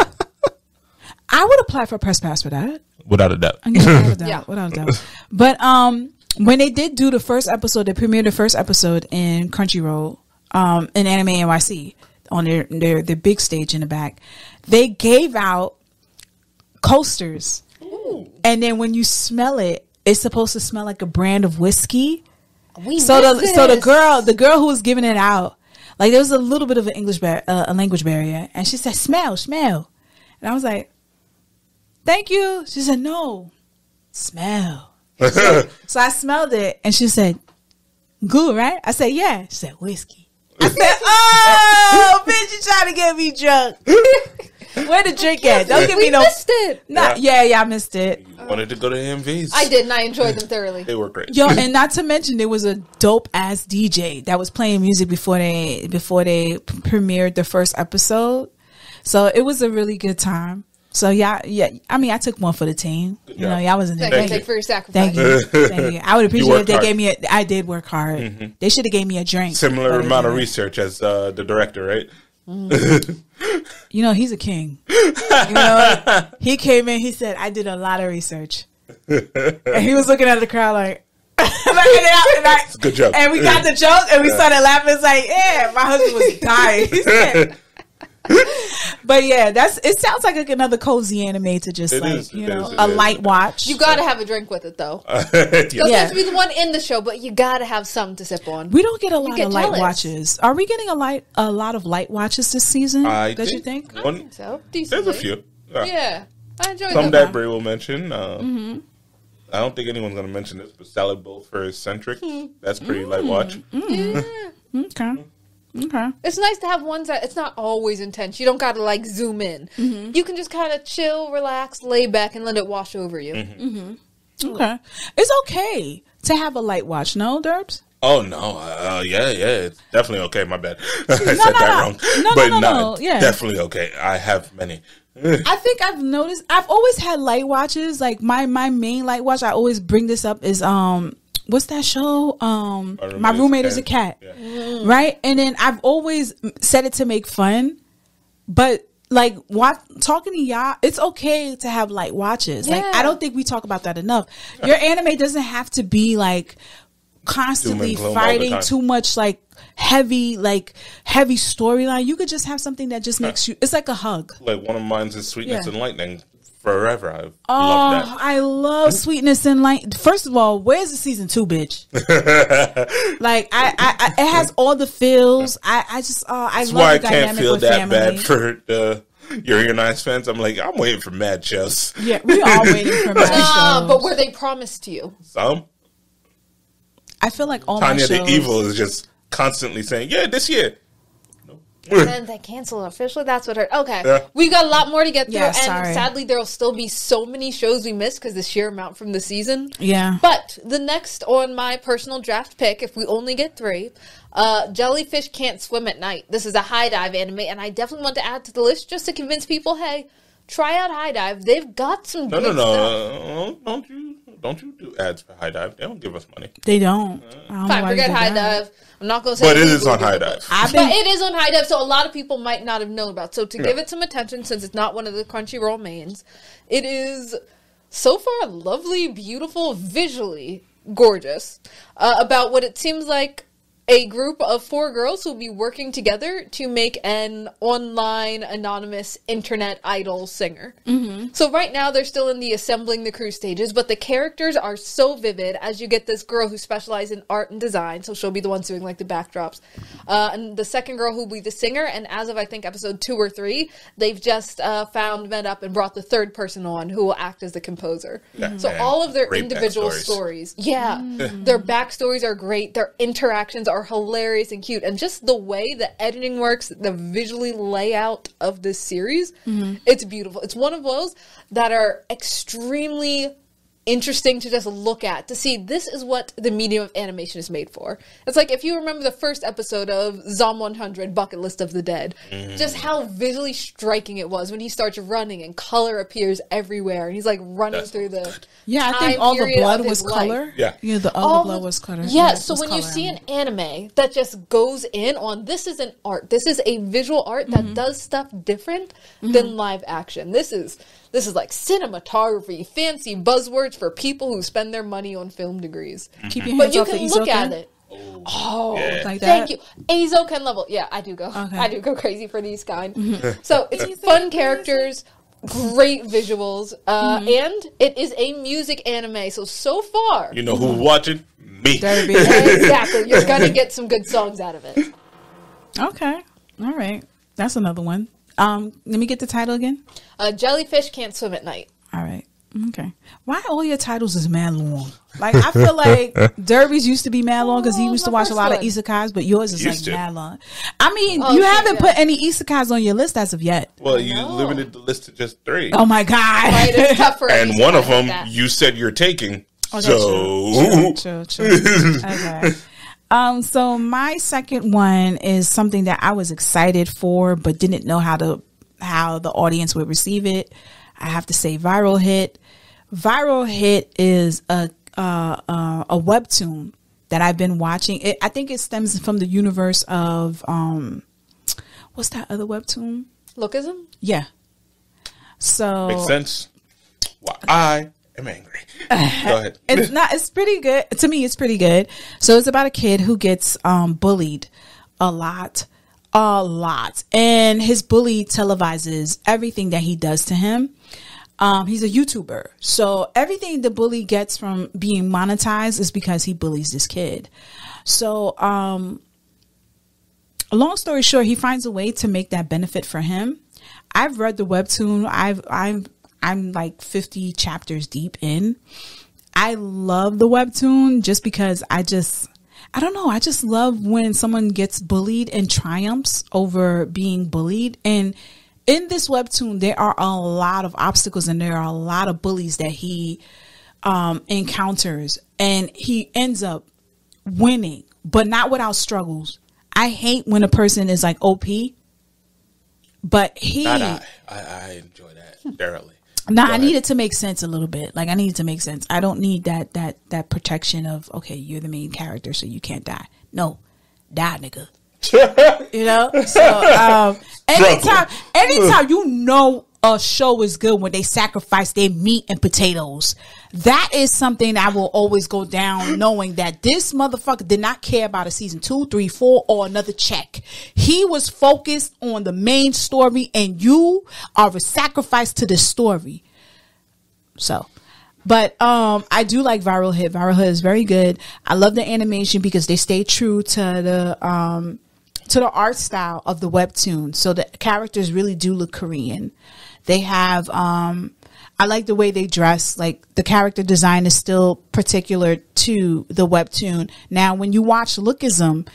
Speaker 3: I would apply for a press pass for that.
Speaker 1: Without a doubt.
Speaker 3: Without a doubt. But when they did do the first episode, they premiered the first episode in Crunchyroll, in Anime NYC on their big stage in the back. They gave out coasters. Ooh. And then when you smell it, it's supposed to smell like a brand of whiskey. So the girl who was giving it out, like there was a little bit of a language barrier, and she said, "Smell." And I was like, "Thank you." She said, "No, smell." So I smelled it, and she said, "Good, right?" I said, "Yeah." She said, "Whiskey." I said, "Oh, bitch, you trying to get me drunk?" Where the drink at? Don't give me no.
Speaker 2: Missed it.
Speaker 3: I missed it.
Speaker 1: You wanted to go to MVs.
Speaker 2: I did, and I enjoyed them thoroughly.
Speaker 1: They were great.
Speaker 3: Yo, and not to mention there was a dope ass DJ that was playing music before they premiered the first episode. So it was a really good time. So yeah. I mean, I took one for the team. Y'all was in there.
Speaker 2: Thank you for your sacrifice.
Speaker 3: Thank you. I would appreciate if they gave me. I did work hard. Mm-hmm. They should have gave me a drink.
Speaker 1: Similar amount of research as the director, right?
Speaker 3: He's a king. He came in. He said, "I did a lot of research," and he was looking at the crowd like.
Speaker 1: Good joke.
Speaker 3: And we got the joke, and we started laughing. It's like, yeah, my husband was dying. He said, But yeah, it sounds like another cozy anime to just light watch.
Speaker 2: You gotta have a drink with it though. Doesn't have to be the one in the show, but you gotta have some to sip on.
Speaker 3: We don't get a lot of light watches. Are we getting a lot of light watches this season?
Speaker 2: I think so.
Speaker 1: Decently. There's a few.
Speaker 2: Yeah. I enjoy
Speaker 1: some that Bray will mention. I don't think anyone's going to mention this, but Salad Bowl for Eccentric. That's pretty light watch.
Speaker 2: Yeah.
Speaker 3: Okay.
Speaker 2: It's nice to have ones that it's not always intense. You don't got to like zoom in. You can just kind of chill, relax, lay back, and let it wash over you.
Speaker 3: Okay. It's okay to have a light watch, no, Derbs?
Speaker 1: Oh, no. Yeah. It's definitely okay. My bad. I said that wrong. No. Yeah. Definitely okay. I have many.
Speaker 3: I think I've noticed, I've always had light watches. Like my main light watch, I always bring this up is, what's that show? My Roommate is a Cat. Yeah. Right? And then I've always said it to make fun, but like talking to y'all, it's okay to have light watches. Yeah. Like I don't think we talk about that enough. Your anime doesn't have to be like constantly fighting too much like heavy storyline. You could just have something that just makes you, it's like a hug.
Speaker 1: Like one of mine's is Sweetness and Lightning. Forever. I love that.
Speaker 3: I love Sweetness and Light. First of all, where's the season 2, bitch? Like I it has all the feels. I just I
Speaker 1: that's
Speaker 3: love
Speaker 1: why
Speaker 3: the
Speaker 1: I can't feel that
Speaker 3: family.
Speaker 1: bad for the Yuri on Ice fans. I'm like, I'm waiting for mad shows.
Speaker 3: Yeah, we are waiting for mad shows.
Speaker 2: But were they promised to you?
Speaker 1: Some.
Speaker 3: I feel like all
Speaker 1: Tanya
Speaker 3: my shows,
Speaker 1: the Evil is just constantly saying, yeah, this year.
Speaker 2: And then they cancel officially. That's what hurt. Okay, we got a lot more to get through, and sadly, there will still be so many shows we missed because the sheer amount from the season.
Speaker 3: Yeah.
Speaker 2: But the next on my personal draft pick, if we only get 3, Jellyfish Can't Swim at Night. This is a high dive anime, and I definitely want to add to the list just to convince people, hey, try out High Dive. They've got some good stuff.
Speaker 1: Don't you do ads for High Dive? They don't give us money.
Speaker 3: They don't.
Speaker 2: Fine, forget High Dive. I'm not going to say.
Speaker 1: But it is on High Dive.
Speaker 2: But it is on High Dive, so a lot of people might not have known about. So to give it some attention, since it's not one of the Crunchyroll mains, it is so far lovely, beautiful, visually gorgeous. About what it seems like a group of 4 girls who will be working together to make an online anonymous internet idol singer. So right now they're still in the assembling the crew stages, but the characters are so vivid as you get this girl who specializes in art and design, so she'll be the one doing like the backdrops. And the second girl who will be the singer, and as of I think episode 2 or 3, they've just met up and brought the third person on who will act as the composer. So all of their individual stories. Their backstories are great. Their interactions are hilarious and cute, and just the way the editing works, the visually layout of this series, it's beautiful. It's one of those that are extremely interesting to just look at, to see this is what the medium of animation is made for. It's like if you remember the first episode of Zom 100 Bucket List of the Dead, just how visually striking it was when he starts running and color appears everywhere and he's like running through the
Speaker 3: I think all the blood was color. All the blood was color.
Speaker 2: So when you see an anime that just goes in on, this is an art, this is a visual art that does stuff different than live action. This is like cinematography, fancy buzzwords for people who spend their money on film degrees.
Speaker 3: Keep your hands off the
Speaker 2: But you can look at it.
Speaker 3: Like that?
Speaker 2: Thank you. Eizoken level. Yeah, I do go. Okay. I do go crazy for these kind. So it's fun characters, great visuals, and it is a music anime. So far,
Speaker 1: you know who's watching? Me.
Speaker 2: Exactly. You're gonna get some good songs out of it.
Speaker 3: Okay. All right. That's another one. Let me get the title again.
Speaker 2: Jellyfish Can't Swim at Night.
Speaker 3: All right. Okay. Why all your titles is mad long? Like, I feel like Derby's used to be mad long because he used to watch a lot of isekais, but yours is like mad long. I mean, you haven't put any isekais on your list as of yet.
Speaker 1: Well, you limited the list to just 3.
Speaker 3: Oh my God.
Speaker 2: Right, it's tough for
Speaker 1: and one of them you said you're taking.
Speaker 3: True. Okay. So my second one is something that I was excited for, but didn't know how the audience would receive it. I have to say Viral Hit. Viral Hit is a webtoon that I've been watching. I think it stems from the universe of, what's that other webtoon?
Speaker 2: Lookism?
Speaker 3: Yeah. So.
Speaker 1: Makes sense. Well, I am angry. Go ahead.
Speaker 3: It's pretty good. To me, it's pretty good. So it's about a kid who gets bullied a lot A lot. And his bully televises everything that he does to him. He's a YouTuber. So everything the bully gets from being monetized is because he bullies this kid. So, long story short, he finds a way to make that benefit for him. I've read the webtoon. I'm like 50 chapters deep in. I love the webtoon just because I don't know. I just love when someone gets bullied and triumphs over being bullied. And in this webtoon, there are a lot of obstacles and there are a lot of bullies that he encounters, and he ends up winning, but not without struggles. I hate when a person is like OP, but
Speaker 1: I enjoy that thoroughly.
Speaker 3: I need it to make sense a little bit. Like, I need it to make sense. I don't need that protection of, okay, you're the main character, so you can't die. No, die, nigga. You know? So, anytime you know a show is good when they sacrifice their meat and potatoes, that is something I will always go down knowing that this motherfucker did not care about a season 2, 3, 4 or another check. He was focused on the main story, and you are a sacrifice to the story. So, but I do like Viral Hit. Viral Hit is very good. I love the animation because they stay true to the art style of the webtoon. So the characters really do look Korean. They have, I like the way they dress. Like, the character design is still particular to the webtoon. Now, when you watch Lookism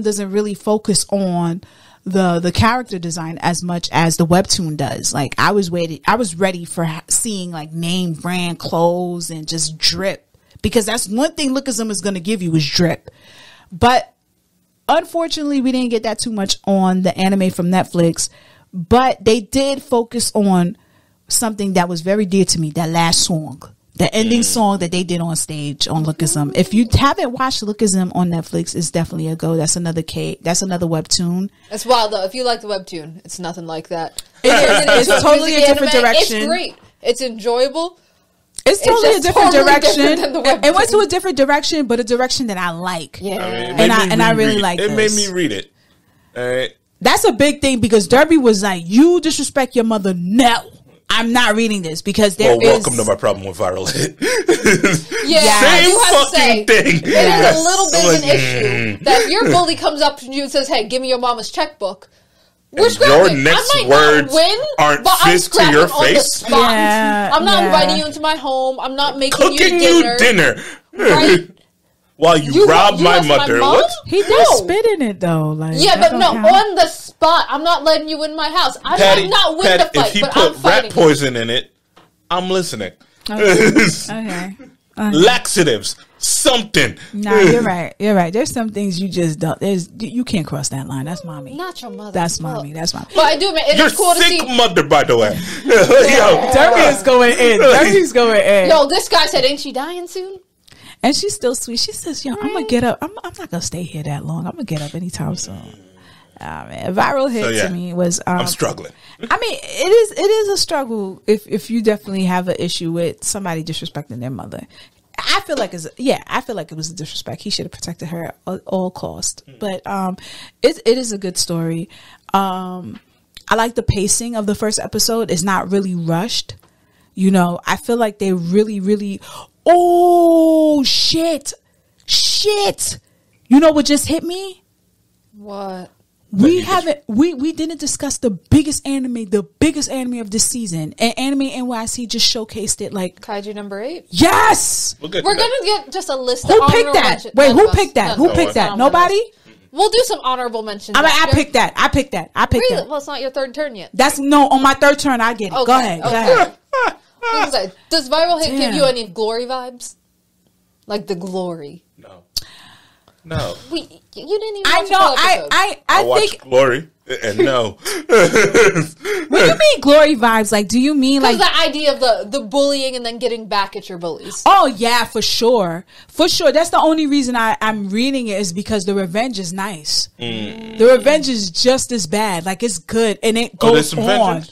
Speaker 3: doesn't really focus on the character design as much as the webtoon does. Like, I was ready for seeing like name brand clothes and just drip, because that's one thing Lookism is going to give you is drip. But unfortunately, we didn't get that too much on the anime from Netflix, but they did focus on something that was very dear to me, that last song, the ending song that they did on stage on Lookism. If you haven't watched Lookism on Netflix, it's definitely a go. That's another webtoon.
Speaker 2: That's wild though. If you like the webtoon, it's nothing like that.
Speaker 3: It's totally a different direction.
Speaker 2: It's great. It's enjoyable.
Speaker 3: It's totally a different direction. It went to a different direction, but a direction that I like.
Speaker 2: Yeah,
Speaker 3: and I really like it.
Speaker 1: It made me read it. All right.
Speaker 3: That's a big thing, because Derby was like, "You disrespect your mother." No, I'm not reading this, because
Speaker 1: welcome to my problem with Viral Hit.
Speaker 2: Same
Speaker 1: fucking thing.
Speaker 2: It is a little bit of an issue that your bully comes up to you and says, "Hey, give me your mama's checkbook."
Speaker 1: Your next words aren't fist to your face.
Speaker 2: Yeah, I'm not inviting you into my home. I'm not making
Speaker 1: you dinner.
Speaker 2: Right?
Speaker 1: While you rob my mother. What?
Speaker 3: He did spit in it though. Like,
Speaker 2: yeah, but no, on the spot. I'm not letting you in my house. I might not win the fight,
Speaker 1: if he
Speaker 2: but
Speaker 1: put
Speaker 2: I'm fighting.
Speaker 1: rat poison in it, I'm listening.
Speaker 3: Okay.
Speaker 1: Laxatives, something.
Speaker 3: No, you're right. You're right. There's some things you just don't. You can't cross that line. That's mommy.
Speaker 2: Not your mother.
Speaker 3: That's mommy. That's mommy.
Speaker 2: But I do admit, it's cool to see.
Speaker 1: Your sick mother, by the way.
Speaker 3: Yo, Derby is going in. Derby's going in.
Speaker 2: Yo, this guy said, "Ain't she dying soon?"
Speaker 3: And she's still sweet. She says, "Yo, I'm gonna get up. I'm not gonna stay here that long. I'm gonna get up anytime soon." Man, Viral Hit to me was.
Speaker 1: I'm struggling.
Speaker 3: I mean, it is a struggle if you definitely have an issue with somebody disrespecting their mother. I feel like it was a disrespect. He should have protected her at all cost. But it is a good story. I like the pacing of the first episode. It's not really rushed. You know, I feel like they really. Oh shit! You know what just hit me?
Speaker 2: What?
Speaker 3: We didn't discuss the biggest anime of this season, and Anime NYC just showcased it. Like
Speaker 2: Kaiju number 8.
Speaker 3: Yes,
Speaker 2: we're gonna get just a list.
Speaker 3: Who picked that? Wait, who picked that? Who picked that? Nobody.
Speaker 2: We'll do some honorable mentions.
Speaker 3: I picked that. Really?
Speaker 2: Well, it's not your third turn yet.
Speaker 3: On my third turn, I get it.
Speaker 2: Okay.
Speaker 3: Go ahead.
Speaker 2: Does Viral Hit give you any Glory vibes? Like the Glory?
Speaker 1: No.
Speaker 2: You didn't even watch
Speaker 3: I
Speaker 1: watched Glory, and no.
Speaker 3: When you mean Glory vibes, like, do you mean like
Speaker 2: the idea of the bullying and then getting back at your bullies?
Speaker 3: Oh yeah, for sure. That's the only reason I'm reading it, is because the revenge is nice. The revenge is just as bad. Like, it's good, and it goes on.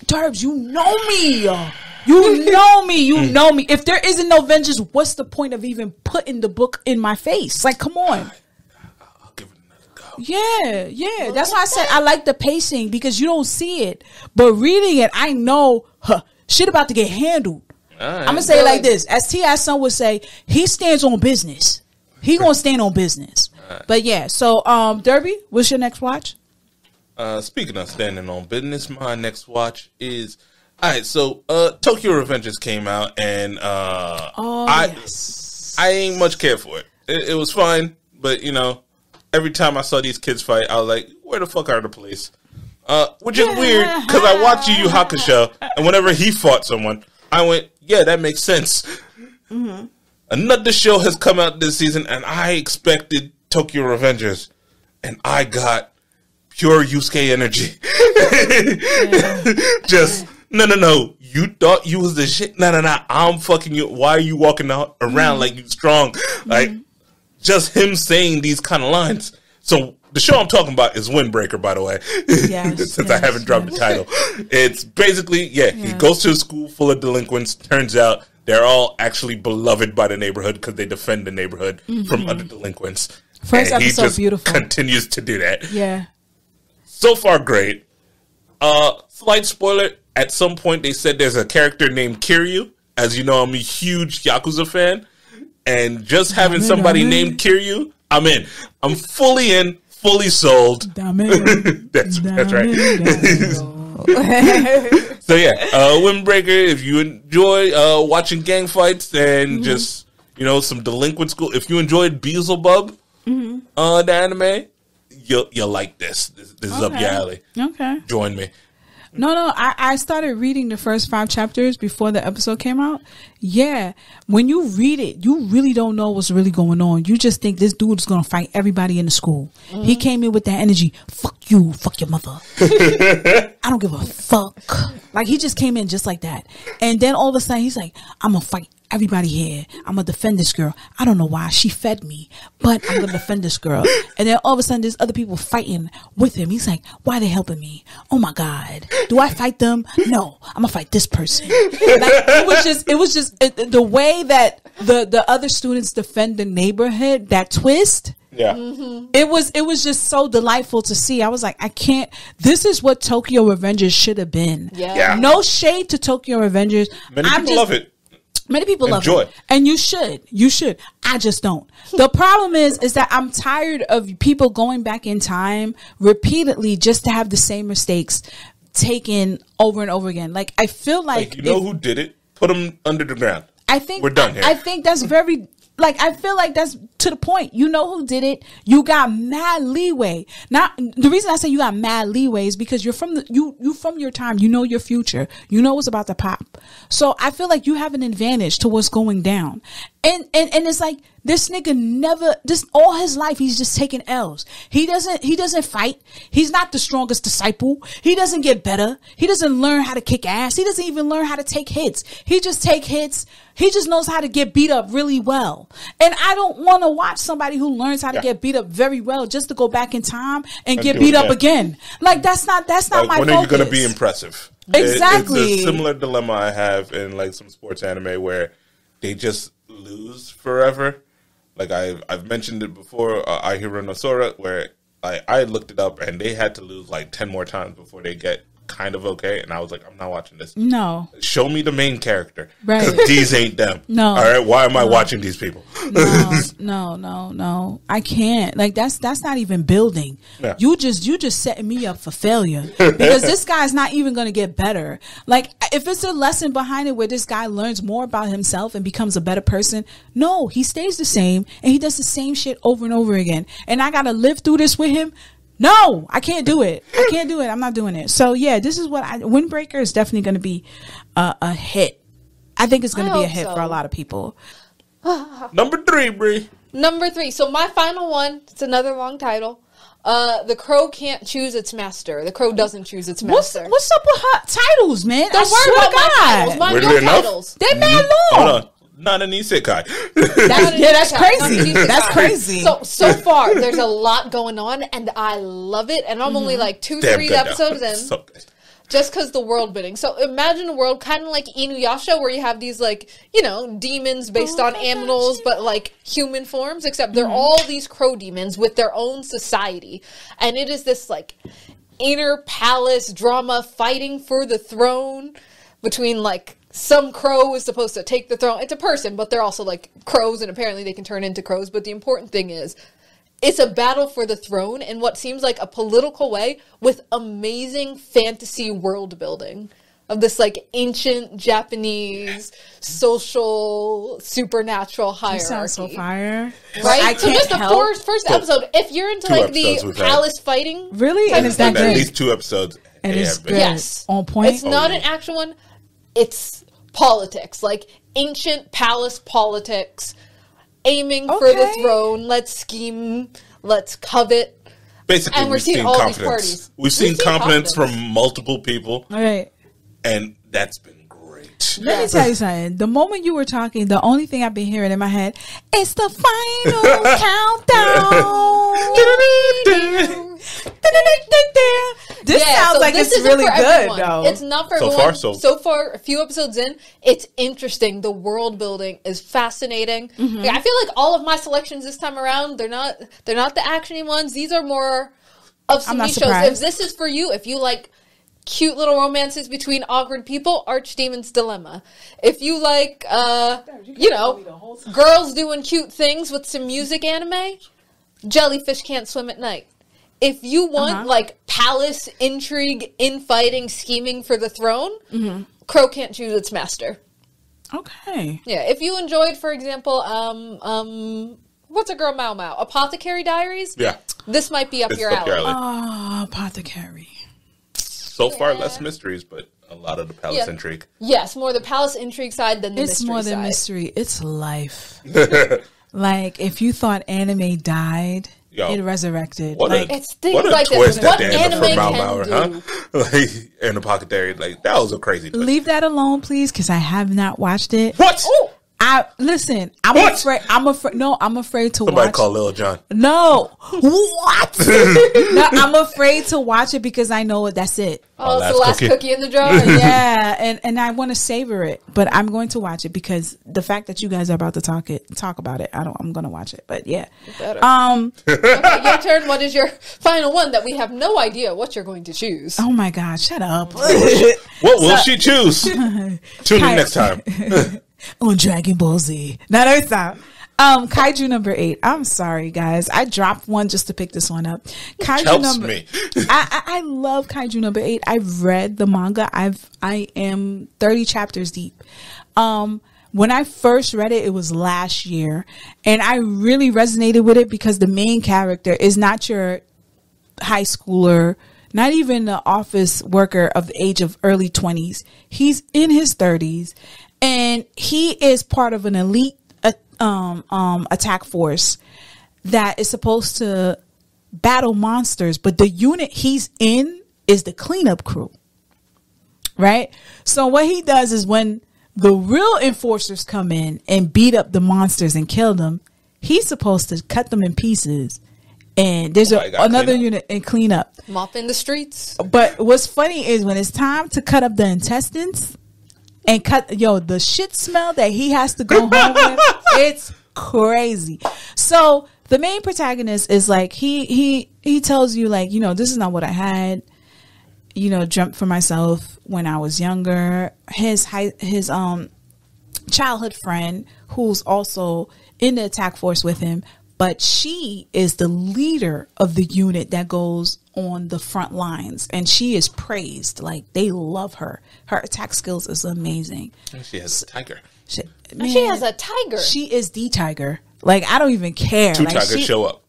Speaker 3: Turbs, you know me. You know me. If there isn't no vengeance, what's the point of even putting the book in my face? Like, come on.
Speaker 1: I'll give it another go.
Speaker 3: Yeah. That's why I said I like the pacing because you don't see it, but reading it, I know shit about to get handled. Right. I'm gonna say it like this: as T.I.'s son would say, he stands on business. He gonna stand on business. Right. But yeah, so Derby, what's your next watch?
Speaker 1: Speaking of standing on business, my next watch is alright. So Tokyo Revengers came out, and I ain't much care for it. It was fine, but every time I saw these kids fight, I was like, where the fuck are the police? Which is weird because I watch Yu Yu Hakusho, and whenever he fought someone, I went, yeah, that makes sense. Mm-hmm. Another show has come out this season, and I expected Tokyo Revengers, and I got pure Yusuke energy. Just, no. You thought you was the shit? No. I'm fucking you. Why are you walking around like you strong? Like, just him saying these kind of lines. So, the show I'm talking about is Windbreaker, by the way. Since I haven't dropped the title. It's basically, he goes to a school full of delinquents. Turns out they're all actually beloved by the neighborhood because they defend the neighborhood from other delinquents.
Speaker 3: First episode, he just beautiful.
Speaker 1: Continues to do that.
Speaker 3: Yeah.
Speaker 1: So far, great. Slight spoiler. At some point, they said there's a character named Kiryu. As you know, I'm a huge Yakuza fan. And just having somebody named Kiryu, I'm in. I'm fully in. Fully sold. That's right. So Windbreaker. If you enjoy watching gang fights and just some delinquent school, if you enjoyed Beelzebub, the anime, you'll like this. This is up your alley.
Speaker 3: Okay,
Speaker 1: join me.
Speaker 3: No. I started reading the first 5 chapters before the episode came out. Yeah. When you read it, you really don't know what's really going on. You just think this dude is going to fight everybody in the school. Mm-hmm. He came in with that energy. Fuck you. Fuck your mother. I don't give a fuck. Like, he just came in just like that. And then all of a sudden, he's like, I'm going to fight everybody here. I'm going to defend this girl. I don't know why. She fed me, but I'm going to defend this girl. And then all of a sudden, there's other people fighting with him. He's like, why are they helping me? Oh my God. Do I fight them? No, I'm going to fight this person. Like, it was just the way that the other students defend the neighborhood, that twist.
Speaker 1: Yeah.
Speaker 3: Mm-hmm. It was just so delightful to see. I was like, this is what Tokyo Revengers should have been.
Speaker 2: Yeah.
Speaker 3: No shade to Tokyo Revengers.
Speaker 1: Many people love it.
Speaker 3: Many people love it. And you should. I just don't. The problem is that I'm tired of people going back in time repeatedly just to have the same mistakes taken over and over again. Like, I feel like
Speaker 1: who did it? Put them under the ground.
Speaker 3: I think
Speaker 1: we're done here.
Speaker 3: I think that's very, I feel like that's to the point. You know who did it? You got mad leeway. Not the reason I say you got mad leeway is because you're from you from your time. You know your future. You know what's about to pop. So I feel like you have an advantage to what's going down. And it's like this nigga never, just all his life he's just taking L's. He doesn't fight. He's not the strongest disciple. He doesn't get better. He doesn't learn how to kick ass. He doesn't even learn how to take hits. He just take hits. He just knows how to get beat up really well. And I don't want to watch somebody who learns how to get beat up very well just to go back in time and get beat up again. Like, that's not my focus.
Speaker 1: When are you going to be impressive?
Speaker 3: Exactly.
Speaker 1: It's a similar dilemma I have in like some sports anime where they just lose forever. Like I've mentioned it before, Aihiro no Sora, where I looked it up and they had to lose like 10 more times before they get kind of okay, and I was like, I'm not watching this.
Speaker 3: No.
Speaker 1: Show me the main character.
Speaker 3: Right.
Speaker 1: Because these ain't them.
Speaker 3: No.
Speaker 1: All right, why am I watching these people?
Speaker 3: No. I can't. Like, that's not even building. Yeah. You just setting me up for failure. Because this guy's not even going to get better. Like, if it's a lesson behind it where this guy learns more about himself and becomes a better person, no, he stays the same and he does the same shit over and over again. And I got to live through this with him? No, I can't do it. I'm not doing it. So yeah, this is what Windbreaker is definitely going to be a hit. I think it's going to be a hit for a lot of people.
Speaker 1: Number 3, Bree.
Speaker 2: Number 3. So my final one, it's another long title. The crow can't choose its master. The crow doesn't choose its master.
Speaker 3: What's up with her titles, man?
Speaker 2: Don't worry about my titles. Mind your titles.
Speaker 3: They're mad long.
Speaker 1: Hold on. Not an isekai.
Speaker 3: That's crazy. That's crazy.
Speaker 2: So far, there's a lot going on, and I love it. And I'm only like 2-3 episodes in. just because the world building. So imagine a world kind of like Inuyasha, where you have these like, demons based on animals, but like human forms, except they're all these crow demons with their own society. And it is this like inner palace drama fighting for the throne between like some crow is supposed to take the throne. It's a person, but they're also like crows, and apparently they can turn into crows. But the important thing is, it's a battle for the throne in what seems like a political way with amazing fantasy world building of this like ancient Japanese social supernatural hierarchy. That
Speaker 3: sounds so fire.
Speaker 2: Right? So just the first episode, if you're into like the palace fighting.
Speaker 3: Really? And it's that good?
Speaker 1: At least 2 episodes.
Speaker 3: And it's good.
Speaker 2: Yes.
Speaker 3: On point?
Speaker 2: It's not an action one. It's politics. Like ancient palace politics. Aiming for the throne, let's scheme, let's covet.
Speaker 1: Basically, and we've seen all confidence. These parties. We've seen confidence from multiple people.
Speaker 3: All right.
Speaker 1: And that's been great.
Speaker 3: Let me tell you something. The moment you were talking, the only thing I've been hearing in my head is the final countdown. This sounds like it's really good, though.
Speaker 2: It's not for everyone. So far, a few episodes in, it's interesting. The world building is fascinating. Mm-hmm. I feel like all of my selections this time around, they're not the actiony ones. These are more of some niche shows. If this is for you, if you like cute little romances between awkward people, Archdemon's Dilemma. If you like, girls doing cute things with some music anime, Jellyfish Can't Swim at Night. If you want, like, palace intrigue, infighting, scheming for the throne, Crow Can't Choose Its Master.
Speaker 3: Okay.
Speaker 2: Yeah, if you enjoyed, for example, what's a girl Mau Mau? Apothecary Diaries?
Speaker 1: Yeah.
Speaker 2: This might be up your alley.
Speaker 3: Oh, Apothecary.
Speaker 1: So far, less mysteries, but a lot of the palace intrigue.
Speaker 2: Yes, more the palace intrigue side than the mystery side.
Speaker 3: It's more than mystery. It's life. Like, if you thought anime died... it resurrected.
Speaker 2: It's things like this. What anime can do?
Speaker 1: Like, in Apothecary, like, that was a crazy twist.
Speaker 3: Leave that alone, please, because I have not watched it.
Speaker 1: What?
Speaker 2: Ooh.
Speaker 3: I'm afraid. No, I'm afraid to watch.
Speaker 1: Somebody call Lil Jon.
Speaker 3: No. What? No, I'm afraid to watch it because I know that's it.
Speaker 2: Oh, it's the last cookie in the jar.
Speaker 3: Yeah, and I want to savor it, but I'm going to watch it because the fact that you guys are about to talk about it, I'm going to watch it. But yeah.
Speaker 2: Okay, your turn. What is your final one that we have no idea what you're going to choose?
Speaker 3: Oh my God! Shut up.
Speaker 1: What will she choose? Tune in next time.
Speaker 3: On Dragon Ball Z. Now that's not. Kaiju number 8. I'm sorry, guys. I dropped one just to pick this one up. Kaiju number. I love Kaiju number 8. I've read the manga. I am 30 chapters deep. When I first read it, it was last year, and I really resonated with it because the main character is not your high schooler, not even the office worker of the age of early 20s. He's in his 30s. And he is part of an elite attack force that is supposed to battle monsters. But the unit he's in is the cleanup crew. Right? So what he does is when the real enforcers come in and beat up the monsters and kill them, he's supposed to cut them in pieces. And there's another unit and clean up.
Speaker 2: Mop in the streets.
Speaker 3: But what's funny is when it's time to cut up the intestines... And the shit smell that he has to go home with, it's crazy. So the main protagonist is like, he tells you like, this is not what I had, dreamt for myself when I was younger. His childhood friend, who's also in the attack force with him, but she is the leader of the unit that goes on the front lines, and she is praised. Like, they love her. Her attack skills is amazing.
Speaker 1: And she has a tiger.
Speaker 2: She has a tiger.
Speaker 3: She is the tiger. Like, I don't even care.
Speaker 1: Two tigers show up.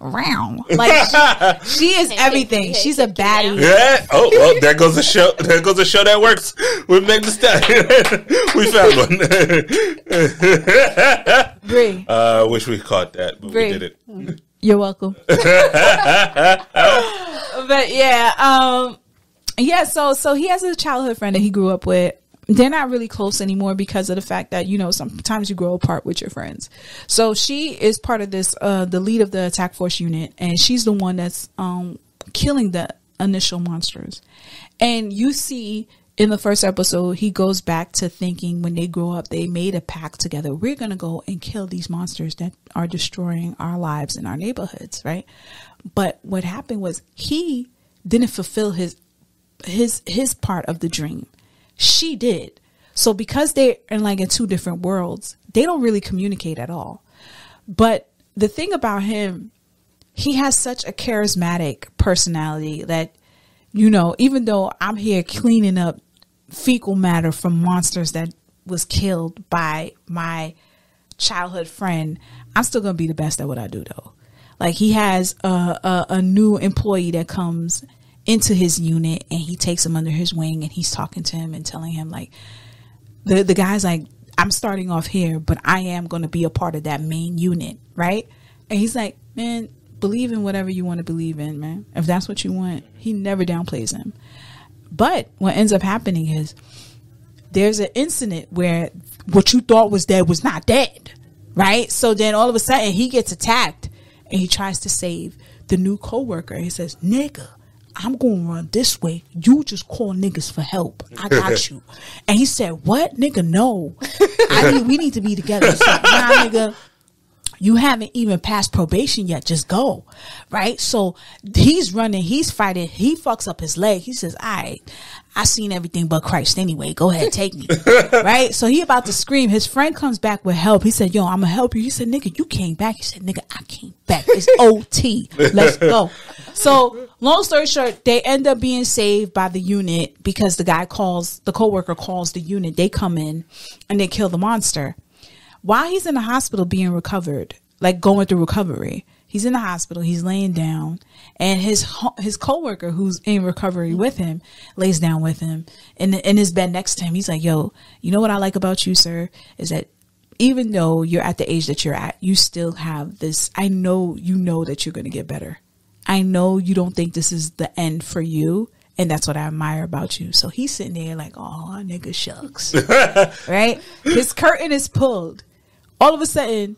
Speaker 3: Round. Like, she is everything. She's a baddie.
Speaker 1: Yeah. Oh, well, there goes a show. There goes a show that works with Meg Thee Stallion. We found one.
Speaker 3: Brie.
Speaker 1: Wish we caught that, but we did it.
Speaker 3: You're welcome. But yeah, so he has a childhood friend that he grew up with. They're not really close anymore because of the fact that, sometimes you grow apart with your friends. So she is part of this, the lead of the attack force unit, and she's the one that's killing the initial monsters. And you see in the first episode, he goes back to thinking when they grow up, they made a pact together. We're going to go and kill these monsters that are destroying our lives and our neighborhoods, right? But what happened was he didn't fulfill his part of the dream. She did. So because they're in two different worlds, they don't really communicate at all. But the thing about him, he has such a charismatic personality that, even though I'm here cleaning up fecal matter from monsters that was killed by my childhood friend, I'm still going to be the best at what I do, though. Like, he has a new employee that comes into his unit, and he takes him under his wing, and he's talking to him and telling him, like, the guy's like, I'm starting off here, but I am going to be a part of that main unit, right? And he's like, man, believe in whatever you want to believe in, man. If that's what you want. He never downplays him. But what ends up happening is there's an incident where what you thought was dead was not dead, right? So then all of a sudden he gets attacked, and he tries to save the new coworker. He says, nigga, I'm going to run this way. You just call niggas for help. I got you. And he said, what? Nigga, no. We need to be together. So, nah, nigga, you haven't even passed probation yet. Just go. Right? So he's running. He's fighting. He fucks up his leg. He says, all right, I seen everything but Christ anyway. Go ahead, take me. Right? So he about to scream. His friend comes back with help. He said, yo, I'm going to help you. He said, nigga, you came back. He said, nigga, I came back. It's OT. Let's go. So long story short, they end up being saved by the unit because the coworker calls the unit. They come in and they kill the monster. While he's in the hospital being recovered, like going through recovery, he's in the hospital, he's laying down, and his coworker who's in recovery with him lays down with him in his bed next to him. He's like, yo, you know what I like about you, sir, is that even though you're at the age that you're at, you still have this. I know you know that you're going to get better. I know you don't think this is the end for you. And that's what I admire about you. So he's sitting there like, oh, nigga, shucks. Right? His curtain is pulled. All of a sudden,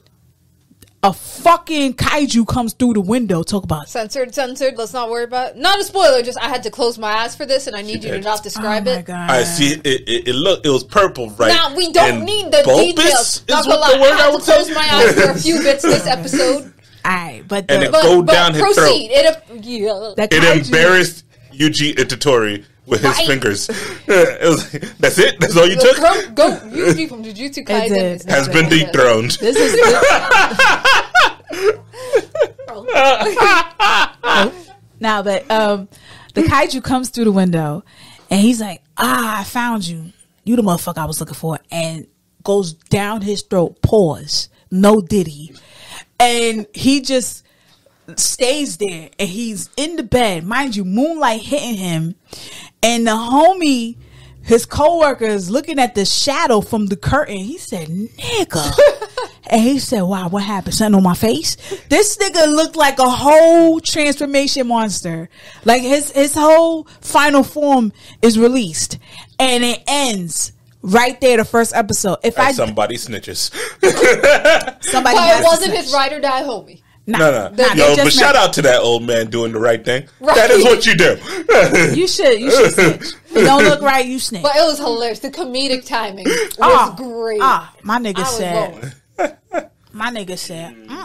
Speaker 3: a fucking kaiju comes through the window. Talk about
Speaker 2: censored. Let's not worry about it. Not a spoiler. Just I had to close my eyes for this, and I need you to not describe it.
Speaker 1: God. I see. It was purple, right?
Speaker 2: Now we don't need the details. Not gonna lie. I had to close my eyes for a few bits this episode.
Speaker 3: Alright, but
Speaker 1: go down his
Speaker 2: proceed.
Speaker 1: Throat. It embarrassed Yuji Itatori with his fingers. It was like, that's it? That's all you took?
Speaker 2: Go Yuji from Jujutsu Kaisen
Speaker 1: has been dethroned.
Speaker 3: This is now that the kaiju comes through the window, and he's like, I found you. You the motherfucker I was looking for. And goes down his throat. Pause. No diddy. And he just stays there, and he's in the bed, mind you, moonlight hitting him, and the homie, his coworker, is looking at the shadow from the curtain. He said, nigga. And he said, wow, what happened? Something on my face? This nigga looked like a whole transformation monster. Like his whole final form is released, and it ends right there, the first episode.
Speaker 1: Somebody snitches.
Speaker 2: Somebody. But it wasn't his ride or die homie.
Speaker 1: No. But shout out to that old man doing the right thing. Right. That is what you do.
Speaker 3: You should snitch. It don't look right, you snitch.
Speaker 2: But it was hilarious. The comedic timing was great.
Speaker 3: My nigga said.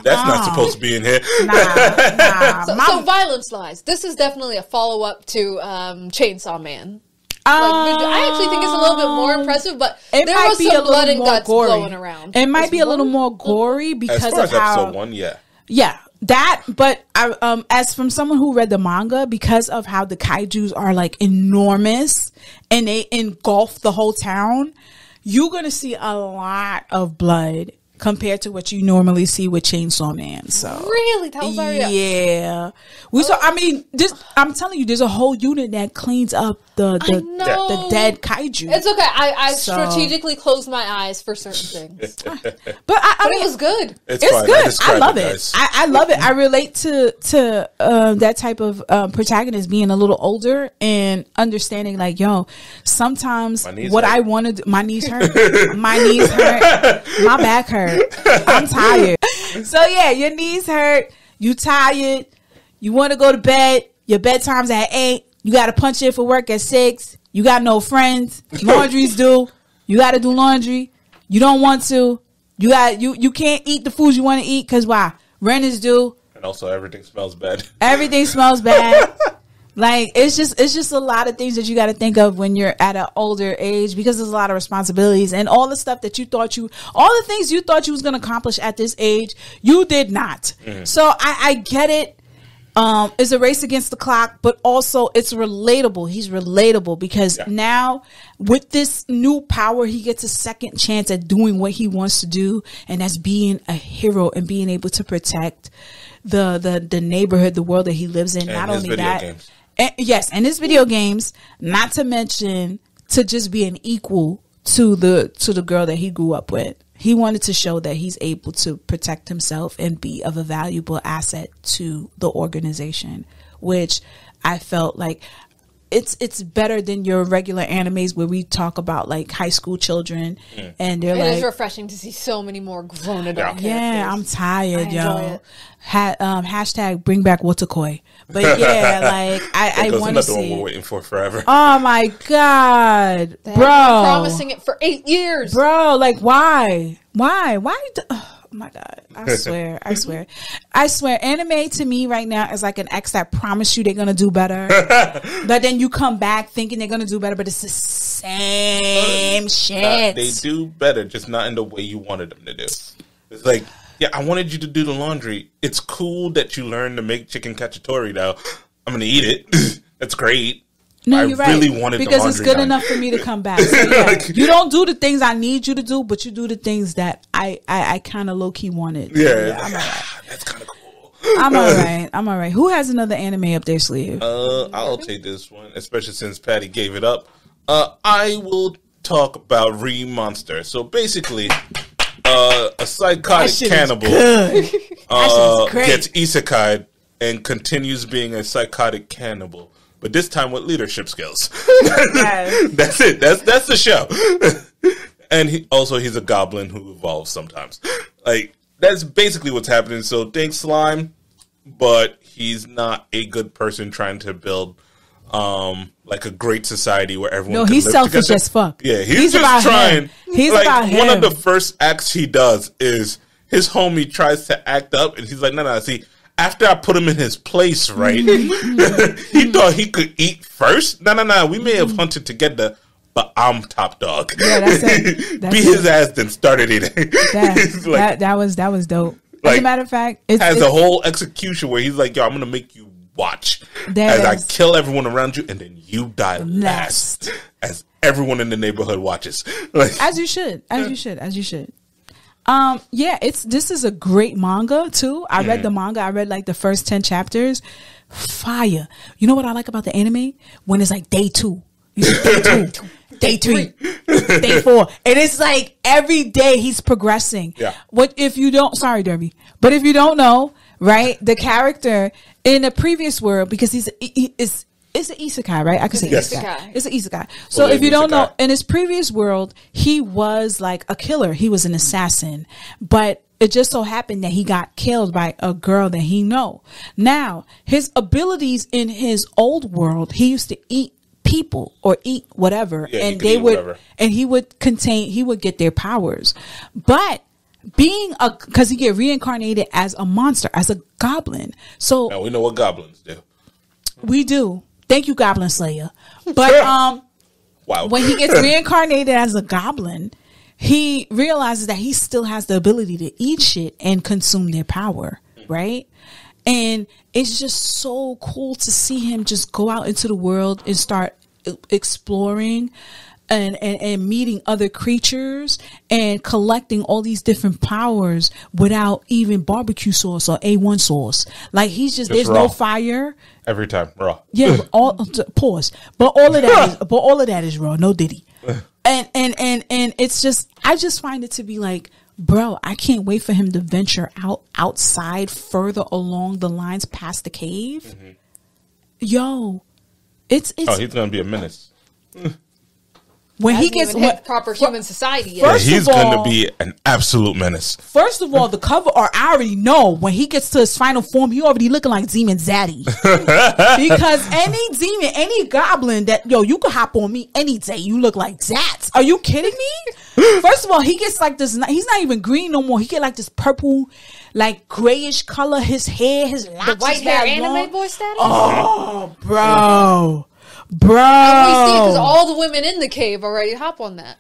Speaker 1: That's not supposed to be in here.
Speaker 2: Nah. So Violence Lies. This is definitely a follow up to Chainsaw Man. I actually think it's a little bit more impressive, but there was some blood and guts blowing around.
Speaker 3: It might be a little more gory because
Speaker 1: of how episode 1,
Speaker 3: yeah, that. But I, as from someone who read the manga, because of how the kaijus are like enormous and they engulf the whole town, you're gonna see a lot of blood compared to what you normally see with Chainsaw Man. So
Speaker 2: really, that was
Speaker 3: yeah. I'm telling you, there's a whole unit that cleans up the dead kaiju.
Speaker 2: It's okay. I strategically closed my eyes for certain things, but it was good.
Speaker 3: It's good. I love it. I love it. I relate to that type of protagonist being a little older and understanding, like, yo, sometimes what I want to do, my knees hurt, my back hurt. I'm tired. So yeah, your knees hurt, you tired, you want to go to bed, your bedtime's at 8, You got to punch in for work at 6. You got no friends. Laundry's due. You got to do laundry. You don't want to. You can't eat the foods you want to eat because why? Rent is due.
Speaker 1: And also everything smells bad.
Speaker 3: Everything smells bad. Like, it's just a lot of things that you got to think of when you're at an older age, because there's a lot of responsibilities and all the stuff that all the things you thought you was going to accomplish at this age, you did not. So I get it. It's a race against the clock, but also it's relatable. He's relatable because now with this new power, he gets a second chance at doing what he wants to do. And that's being a hero and being able to protect the neighborhood, the world that he lives in. And not only that, and his video games, not to mention to just be an equal to the girl that he grew up with. He wanted to show that he's able to protect himself and be of a valuable asset to the organization, which I felt like it's better than your regular animes where we talk about like high school children and they're
Speaker 2: It is refreshing to see so many more grown adult characters.
Speaker 3: Yeah, I'm tired, yo. Hashtag bring back Watakoi. But yeah, like I want to see.
Speaker 1: That's the one we're waiting for forever.
Speaker 3: Oh my god, bro!
Speaker 2: Promising it for 8 years,
Speaker 3: bro. Like why? Oh my god! I swear. Anime to me right now is like an ex that promised you they're gonna do better, but then you come back thinking they're gonna do better, but it's the same shit.
Speaker 1: They do better, just not in the way you wanted them to do. It's like, yeah, I wanted you to do the laundry. It's cool that you learned to make chicken cacciatore now. I'm gonna eat it. That's great.
Speaker 3: No, you're right. Really wanted because it's good enough for me to come back. So, yeah, you don't do the things I need you to do, but you do the things that I kind of low key wanted.
Speaker 1: Yeah, I'm all right. That's kind of cool.
Speaker 3: I'm all right. Who has another anime up their sleeve?
Speaker 1: I'll take this one, especially since Patty gave it up. I will talk about Monster. So basically, a psychotic cannibal gets isekai'd and continues being a psychotic cannibal. But this time with leadership skills. That's it. That's the show. And he's a goblin who evolves sometimes. Like, that's basically what's happening. So thanks Slime, but he's not a good person trying to build like a great society where everyone can
Speaker 3: he's
Speaker 1: live
Speaker 3: selfish
Speaker 1: together.
Speaker 3: As fuck.
Speaker 1: Yeah, he's just trying.
Speaker 3: He's like, about him.
Speaker 1: One of the first acts he does is his homie tries to act up and he's like, no, see, after I put him in his place, right? He thought he could eat first. No. We may have hunted together, but I'm top dog. Yeah, that's it. Beat his ass, then started eating.
Speaker 3: That was dope. As a matter of fact,
Speaker 1: it's a whole execution where he's like, "Yo, I'm gonna make you watch as I kill everyone around you, and then you die last." As everyone in the neighborhood watches,
Speaker 3: as you should. This is a great manga too. I read the manga. I read like the first 10 chapters. Fire. You know what I like about the anime? When it's like day 2, day 2, day 3, day 4, and it's like every day he's progressing. Yeah. What if you don't? Sorry, Derby. But if you don't know, right? The character in the previous world, because it's an isekai, right? I can say isekai. It's an isekai. So if you don't know, in his previous world, he was like a killer. He was an assassin. But it just so happened that he got killed by a girl that he know. Now, his abilities in his old world, he used to eat people or eat whatever. Yeah, and he would get their powers. But because he get reincarnated as a monster, as a goblin. So
Speaker 1: now we know what goblins do.
Speaker 3: We do. Thank you, Goblin Slayer. But wow. When he gets reincarnated as a goblin, he realizes that he still has the ability to eat shit and consume their power, right? And it's just so cool to see him just go out into the world and start exploring and meeting other creatures and collecting all these different powers without even barbecue sauce or A1 sauce. Like he's just there's raw. No fire.
Speaker 1: Every time raw.
Speaker 3: Yeah, pause. But all of that is raw, no diddy. And it's just, I just find it to be like, bro, I can't wait for him to venture outside further along the lines past the cave. Mm-hmm. Yo, it's
Speaker 1: he's gonna be a menace.
Speaker 3: When he gets
Speaker 2: proper human society,
Speaker 1: he's going to be an absolute menace.
Speaker 3: First of all, the cover art, I already know when he gets to his final form, he already looking like Demon Zaddy. Because any demon, any goblin that you could hop on me any day, you look like that. Are you kidding me? First of all, he gets like this. He's not even green no more. He get like this purple, like grayish color. His hair, his locks,
Speaker 2: the white hair anime boy status.
Speaker 3: Oh, bro.
Speaker 2: And we see because all the women in the cave already hop on that.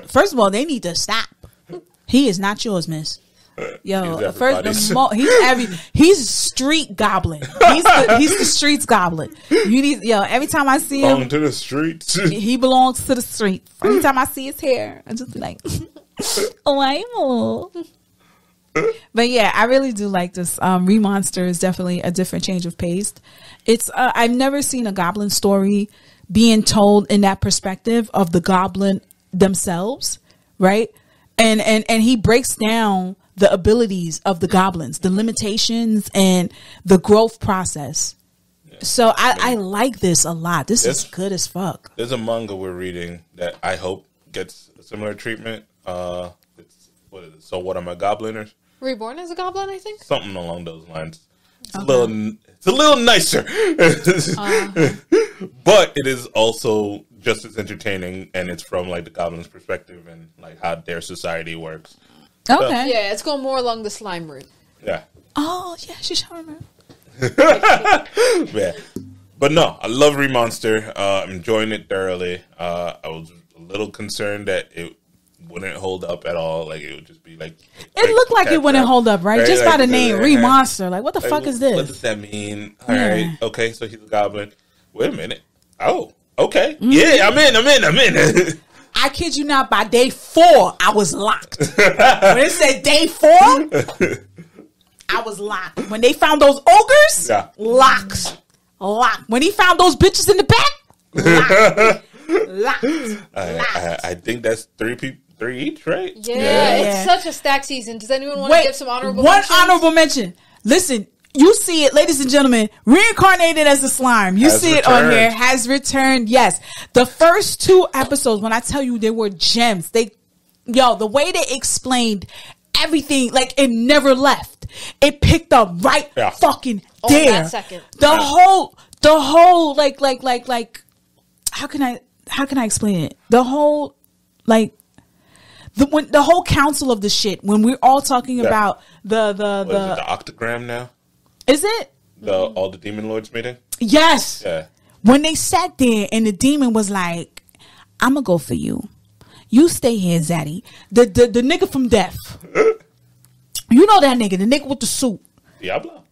Speaker 3: First of all, they need to stop. He is not yours, miss. Yo, he's street goblin. He's the streets goblin. You need every time I see him,
Speaker 1: belong to the streets.
Speaker 3: He belongs to the streets. Every time I see his hair, I just be like, oh, but yeah, I really do like this. Remonster is definitely a different change of pace. It's I've never seen a goblin story being told in that perspective of the goblin themselves, right? And he breaks down the abilities of the goblins, the limitations, and the growth process. Yeah. So I like this a lot. This is good as fuck.
Speaker 1: There's a manga we're reading that I hope gets a similar treatment. What is it? So What Am I, Gobliners?
Speaker 2: Reborn as a Goblin, I think.
Speaker 1: Something along those lines. It's a little nicer, but it is also just as entertaining, and it's from like the goblins' perspective and like how their society works.
Speaker 3: Okay,
Speaker 2: so, yeah, it's going more along the slime route.
Speaker 1: Yeah.
Speaker 3: Oh yeah, she's showing
Speaker 1: Yeah, but no, I love Remonster. I'm enjoying it thoroughly. I was a little concerned that it wouldn't hold up at all. Like it would just be like
Speaker 3: it looked like it wouldn't hold up, right? Just by the name Remonster. Like what the fuck is this?
Speaker 1: What does that mean? All right, okay, so he's a goblin. Wait a minute. Oh, okay. Mm-hmm. Yeah, I'm in.
Speaker 3: I kid you not, by day 4 I was locked. When it said day 4, I was locked. When they found those ogres, locked. When he found those bitches in the back, locked.
Speaker 1: I think that's 3 each, right?
Speaker 2: Yeah, it's such a stack season. Does anyone want to give some honorable mentions?
Speaker 3: One honorable mention. Listen, you see it, ladies and gentlemen, reincarnated as a slime. You see it on here, has returned. Yes. The first 2 episodes, when I tell you they were gems, the way they explained everything, like it never left. It picked up right fucking there.
Speaker 2: That second.
Speaker 3: The whole, like, how can I explain it? The whole, like, the whole council of the shit, when we're all talking about the
Speaker 1: octagram now?
Speaker 3: Is it?
Speaker 1: All the demon lords meeting?
Speaker 3: Yes.
Speaker 1: Yeah.
Speaker 3: When they sat there and the demon was like, I'm going to go for you. You stay here, Zaddy. The nigga from Death. You know that nigga, the nigga with the suit.
Speaker 1: Diablo.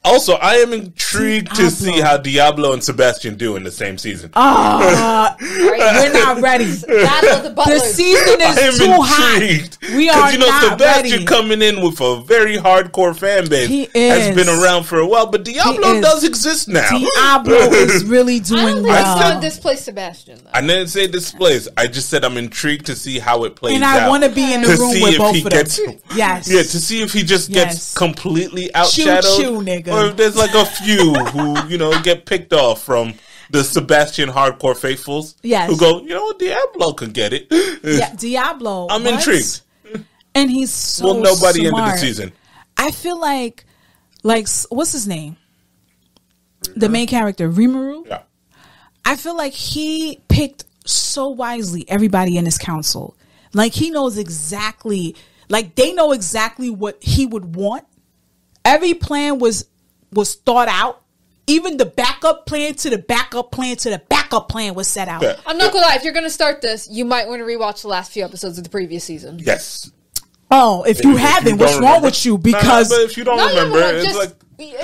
Speaker 1: Also, I am intrigued to see how Diablo and Sebastian do in the same season.
Speaker 3: We're not ready. The season is too hot. We are not
Speaker 1: Sebastian
Speaker 3: ready.
Speaker 1: Coming in with a very hardcore fan base.
Speaker 3: He
Speaker 1: has been around for a while, but Diablo does exist now.
Speaker 3: Diablo is really doing well.
Speaker 2: I didn't displace Sebastian, though.
Speaker 1: I didn't say displace. I just said I'm intrigued to see how it plays out.
Speaker 3: And I want to be in the room with both of them. Yes.
Speaker 1: Yeah, to see if he just gets completely outshadowed.
Speaker 3: Choo-choo, nigga.
Speaker 1: Or if there's like a few who, get picked off from the Sebastian hardcore faithfuls. Yes. Who go, Diablo can get it.
Speaker 3: Yeah, Diablo.
Speaker 1: I'm intrigued.
Speaker 3: And he's so
Speaker 1: nobody
Speaker 3: smart.
Speaker 1: Into the season.
Speaker 3: I feel like what's his name? Rimuru? The main character, Rimuru.
Speaker 1: Yeah.
Speaker 3: I feel like he picked so wisely everybody in his council. Like he knows exactly, like they know exactly what he would want. Every plan was thought out. Even the backup plan to the backup plan to the backup plan was set out.
Speaker 2: Yeah. I'm not gonna lie. If you're gonna start this, you might want to rewatch the last few episodes of the previous season.
Speaker 1: Yes.
Speaker 3: Oh, if you haven't, what's wrong with you? Because
Speaker 1: but if you don't remember, it's like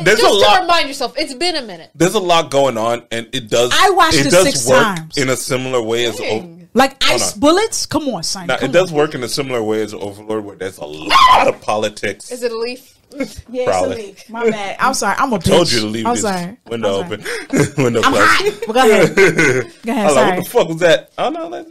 Speaker 1: there's a lot.
Speaker 2: To remind yourself, it's been a minute.
Speaker 1: There's a lot going on, and it does.
Speaker 3: I watched it 6 times
Speaker 1: in a similar way as
Speaker 3: like ice bullets. Come on, son.
Speaker 1: Now, it does work in a similar way as Overlord, where there's a lot of politics.
Speaker 2: Is it a leaf?
Speaker 3: Yeah, probably. It's a leak. My bad. I'm sorry. I'm a bitch.
Speaker 1: I told you to leave this window open. Window closed.
Speaker 3: Go ahead. Go ahead. Sorry.
Speaker 1: What the fuck was that? Oh no,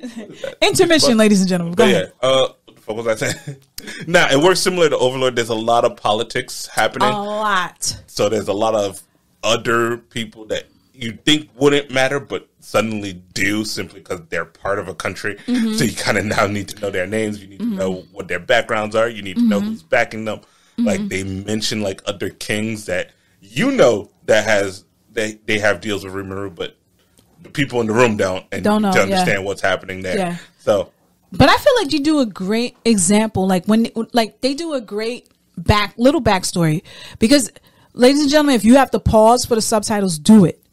Speaker 3: intermission, ladies and gentlemen. Go ahead.
Speaker 1: What the fuck was I saying? Now it works similar to Overlord. There's a lot of politics happening.
Speaker 3: A lot.
Speaker 1: So there's a lot of other people that you think wouldn't matter, but suddenly do simply because they're part of a country. Mm-hmm. So you kind of now need to know their names. You need to know what their backgrounds are. You need to know who's backing them. Mm-hmm. Like they mention like other kings that that they have deals with Rimuru, but the people in the room don't know, to understand what's happening there. Yeah. So,
Speaker 3: but I feel like you do a great example, like when they do a great little backstory, because ladies and gentlemen, if you have to pause for the subtitles, do it,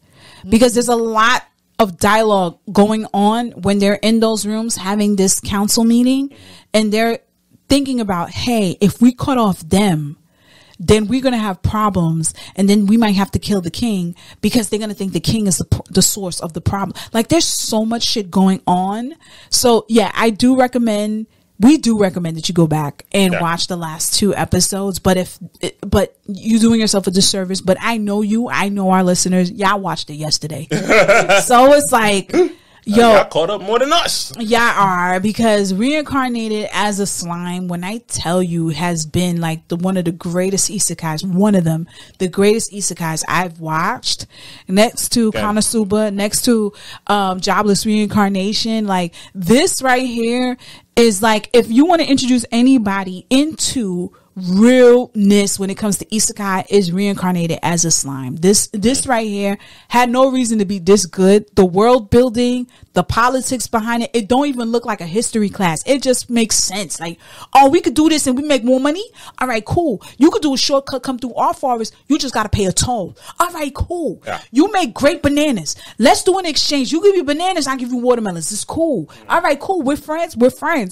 Speaker 3: because there's a lot of dialogue going on when they're in those rooms having this council meeting, and they're thinking about, hey, if we cut off them, then we're going to have problems, and then we might have to kill the king because they're going to think the king is the source of the problem. Like, there's so much shit going on. So yeah, we do recommend that you go back and watch the last 2 episodes. But you're doing yourself a disservice. But I know our listeners, y'all watched it yesterday. So it's like,
Speaker 1: y'all caught up more than us.
Speaker 3: Y'all are, because Reincarnated as a Slime, when I tell you, has been like one of the greatest isekais, one of them, the greatest isekais I've watched, next to Konosuba, next to Jobless Reincarnation. Like, this right here is like, if you want to introduce anybody into realness when it comes to isekai, is Reincarnated as a Slime. This right here had no reason to be this good. The world building, the politics behind it don't even look like a history class. It just makes sense. Like, oh, we could do this and we make more money. All right, cool. You could do a shortcut, come through our forest. You just got to pay a toll. All right, cool. Yeah. You make great bananas. Let's do an exchange. You give me bananas, I give you watermelons. It's cool. All right, cool. We're friends.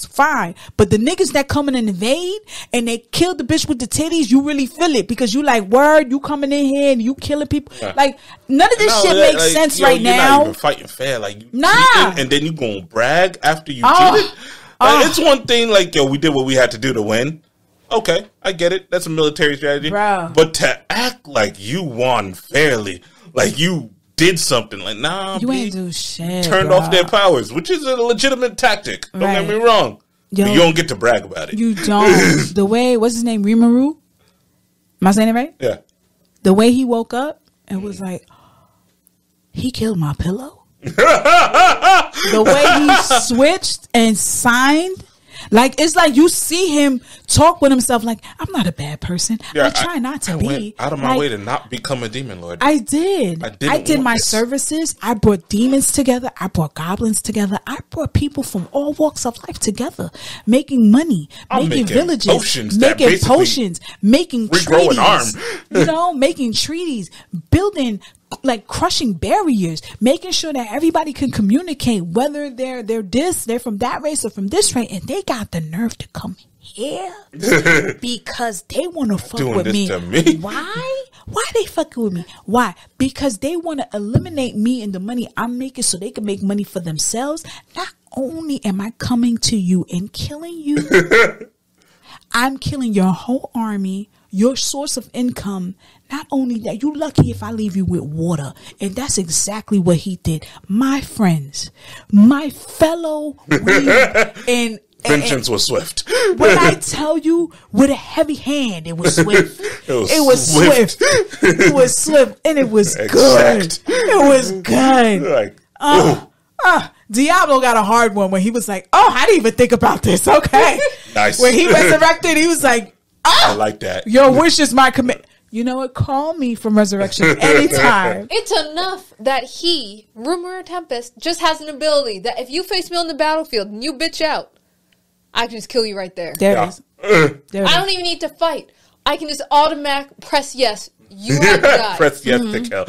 Speaker 3: Fine. But the niggas that come in and invade and they kill the bitch with the titties, you really feel it, because you like, word, you coming in here and you killing people. Yeah. Like, none of this shit makes sense right now. You're not even
Speaker 1: fighting fair. Like, you cheating, and then you gonna brag after you cheated. Like, it's one thing, like, yo, we did what we had to do to win. Okay, I get it. That's a military strategy.
Speaker 3: Bro.
Speaker 1: But to act like you won fairly, like you did something, like, nah,
Speaker 3: you ain't do shit.
Speaker 1: Turned off their powers, which is a legitimate tactic. Don't get me wrong. Yo, but you don't get to brag about it.
Speaker 3: You don't. The way, what's his name? Rimuru? Am I saying it right?
Speaker 1: Yeah.
Speaker 3: The way he woke up and was like, he killed my pillow. The way he switched and signed. Like, it's like you see him talk with himself like, I'm not a bad person. I try not to be.
Speaker 1: Went out of my way to not become a demon lord.
Speaker 3: I did. I did my services. I brought demons together. I brought goblins together. I brought people from all walks of life together, making money, making villages, making potions, making treaties. Making treaties, building, like, crushing barriers, making sure that everybody can communicate, whether they're from that race or from this race, and they got the nerve to come here because they want to fuck with me. Why they fucking with me? Why? Because they want to eliminate me and the money I'm making so they can make money for themselves. Not only am I coming to you and killing you, I'm killing your whole army, your source of income. Not only that, you lucky if I leave you with water. And that's exactly what he did. My friends, my fellow and
Speaker 1: vengeance was swift.
Speaker 3: When I tell you, with a heavy hand, it was swift. It was swift. It was swift, and it was good. It was good. Like, Diablo got a hard one when he was like, "Oh, I didn't even think about this." Okay,
Speaker 1: nice.
Speaker 3: When he resurrected, he was like,
Speaker 1: I like that.
Speaker 3: Your wish is my command. You know what? Call me from resurrection anytime.
Speaker 2: It's enough that Rumor Tempest, just has an ability that if you face me on the battlefield and you bitch out, I can just kill you right there.
Speaker 3: There it is.
Speaker 2: I don't even need to fight. I can just automatic press yes. You have to die.
Speaker 1: Press yes to kill.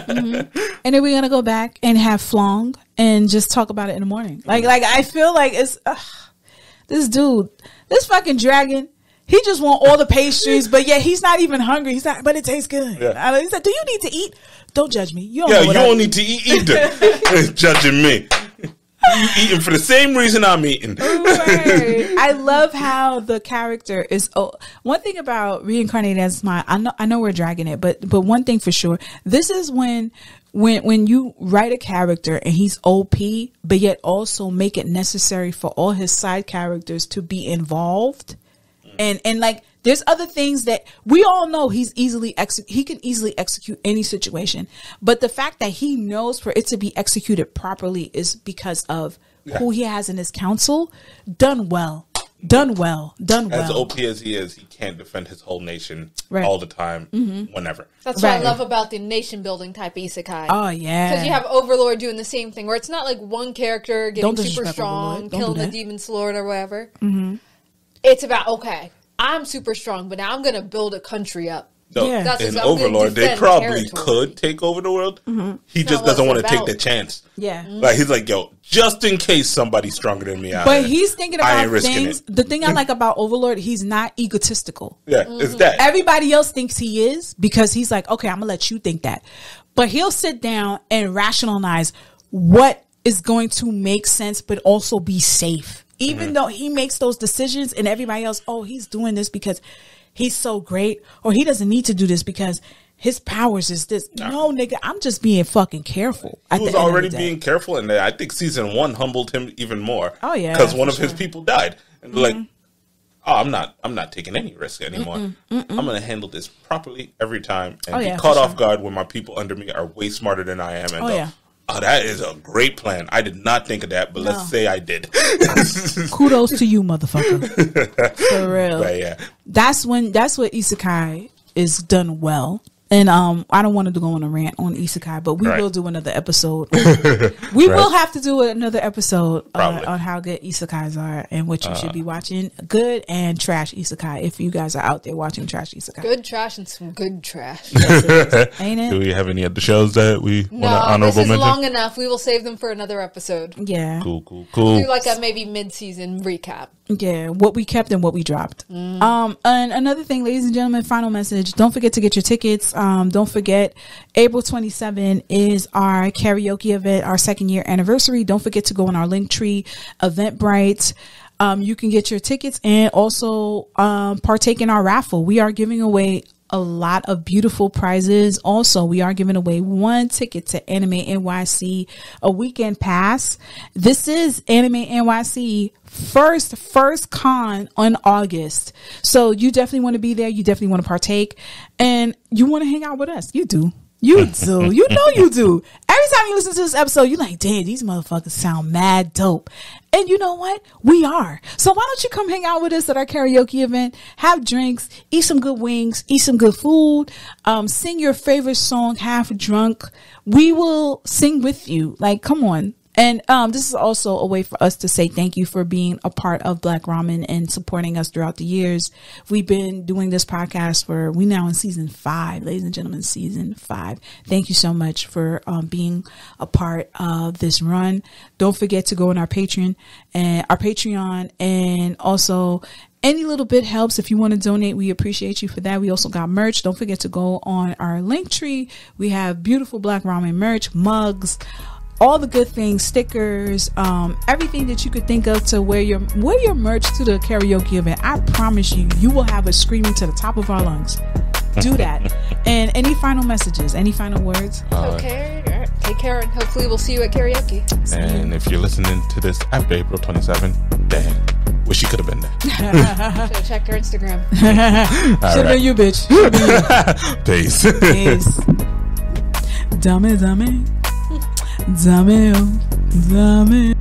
Speaker 3: And then we're going to go back and have Flong and just talk about it in the morning. Like I feel like it's this dude, this fucking dragon. He just want all the pastries, but yet he's not even hungry. He's like, but it tastes good. Yeah. He said, "Do you need to eat? Don't judge me. You
Speaker 1: don't need to eat either." Judging me. You eating for the same reason I'm eating.
Speaker 3: Right. I love how the character is. One thing about Reincarnated as Slime, I know we're dragging it, but one thing for sure, this is when you write a character and he's OP, but yet also make it necessary for all his side characters to be involved. And like There's other things that we all know he can easily execute any situation. But the fact that he knows for it to be executed properly is because of who he has in his council. Done well. As
Speaker 1: OP as he is, he can't defend his whole nation all the time, whenever.
Speaker 2: That's what I love about the nation building type isekai.
Speaker 3: Oh, yeah.
Speaker 2: Because you have Overlord doing the same thing, where it's not like one character getting super strong, killing the Demon's Lord or whatever. Mm-hmm. It's about, okay, I'm super strong, but now I'm going to build a country up.
Speaker 1: No, in Overlord, they probably could take over the world. Mm-hmm. He just doesn't want to take the chance.
Speaker 3: Yeah.
Speaker 1: Like, he's like, yo, just in case somebody's stronger than me.
Speaker 3: But he's thinking about things. The thing I like about Overlord, he's not egotistical.
Speaker 1: Yeah, it's that.
Speaker 3: Everybody else thinks he is because he's like, okay, I'm going to let you think that. But he'll sit down and rationalize what is going to make sense, but also be safe. Even though he makes those decisions and everybody else, oh, he's doing this because he's so great, or he doesn't need to do this because his powers is this. No, nigga, I'm just being fucking careful.
Speaker 1: He was already being careful, and I think season 1 humbled him even more.
Speaker 3: Oh yeah,
Speaker 1: because one of his people died, and like, oh, I'm not taking any risk anymore. I'm gonna handle this properly every time, and be caught off guard when my people under me are way smarter than I am. And oh, that is a great plan. I did not think of that, but let's say I did.
Speaker 3: Kudos to you, motherfucker. For real.
Speaker 1: But yeah.
Speaker 3: That's what isekai is done well. And I don't want to go on a rant on isekai, but we will do another episode. We will have to do another episode on how good isekais are and what you should be watching. Good and trash isekai. If you guys are out there watching trash isekai,
Speaker 2: good trash and some good trash.
Speaker 3: Ain't it?
Speaker 1: Do we have any other shows that we want to honorable mention?
Speaker 2: This is long enough. We will save them for another episode.
Speaker 3: Yeah.
Speaker 1: Cool.
Speaker 2: Do like a maybe mid-season recap.
Speaker 3: Yeah, what we kept and what we dropped. And another thing, ladies and gentlemen, final message. Don't forget to get your tickets. Don't forget, April 27 is our karaoke event, our 2nd year anniversary. Don't forget to go on our Linktree, Eventbrite. You can get your tickets and also partake in our raffle. We are giving away a lot of beautiful prizes. Also, we are giving away 1 ticket to Anime NYC, a weekend pass. This is Anime NYC first con on August. So you definitely want to be there. You definitely want to partake, and you want to hang out with us. You do. You do. You know you do. Every time you listen to this episode, you're like, damn, these motherfuckers sound mad dope. And you know what? We are. So why don't you come hang out with us at our karaoke event, have drinks, eat some good wings, eat some good food, sing your favorite song half drunk. We will sing with you. Like, come on. And this is also a way for us to say thank you for being a part of Black Ramen and supporting us throughout the years. We've been doing this podcast we now in season 5, ladies and gentlemen, season 5. Thank you so much for being a part of this run. Don't forget to go on our Patreon, and also any little bit helps. If you want to donate, we appreciate you for that. We also got merch. Don't forget to go on our Linktree. We have beautiful Black Ramen merch, mugs, all the good things, stickers, everything that you could think of to wear your merch to the karaoke event. I promise you will have us screaming to the top of our lungs. Do that. And any final messages, any final words?
Speaker 2: Okay. All right. Take care, and hopefully we'll see you at karaoke.
Speaker 1: And if you're listening to this after April 27, damn, wish you could have been there.
Speaker 2: Should have checked our Instagram.
Speaker 3: Should have been you, bitch.
Speaker 1: Peace.
Speaker 3: Dame. Dame.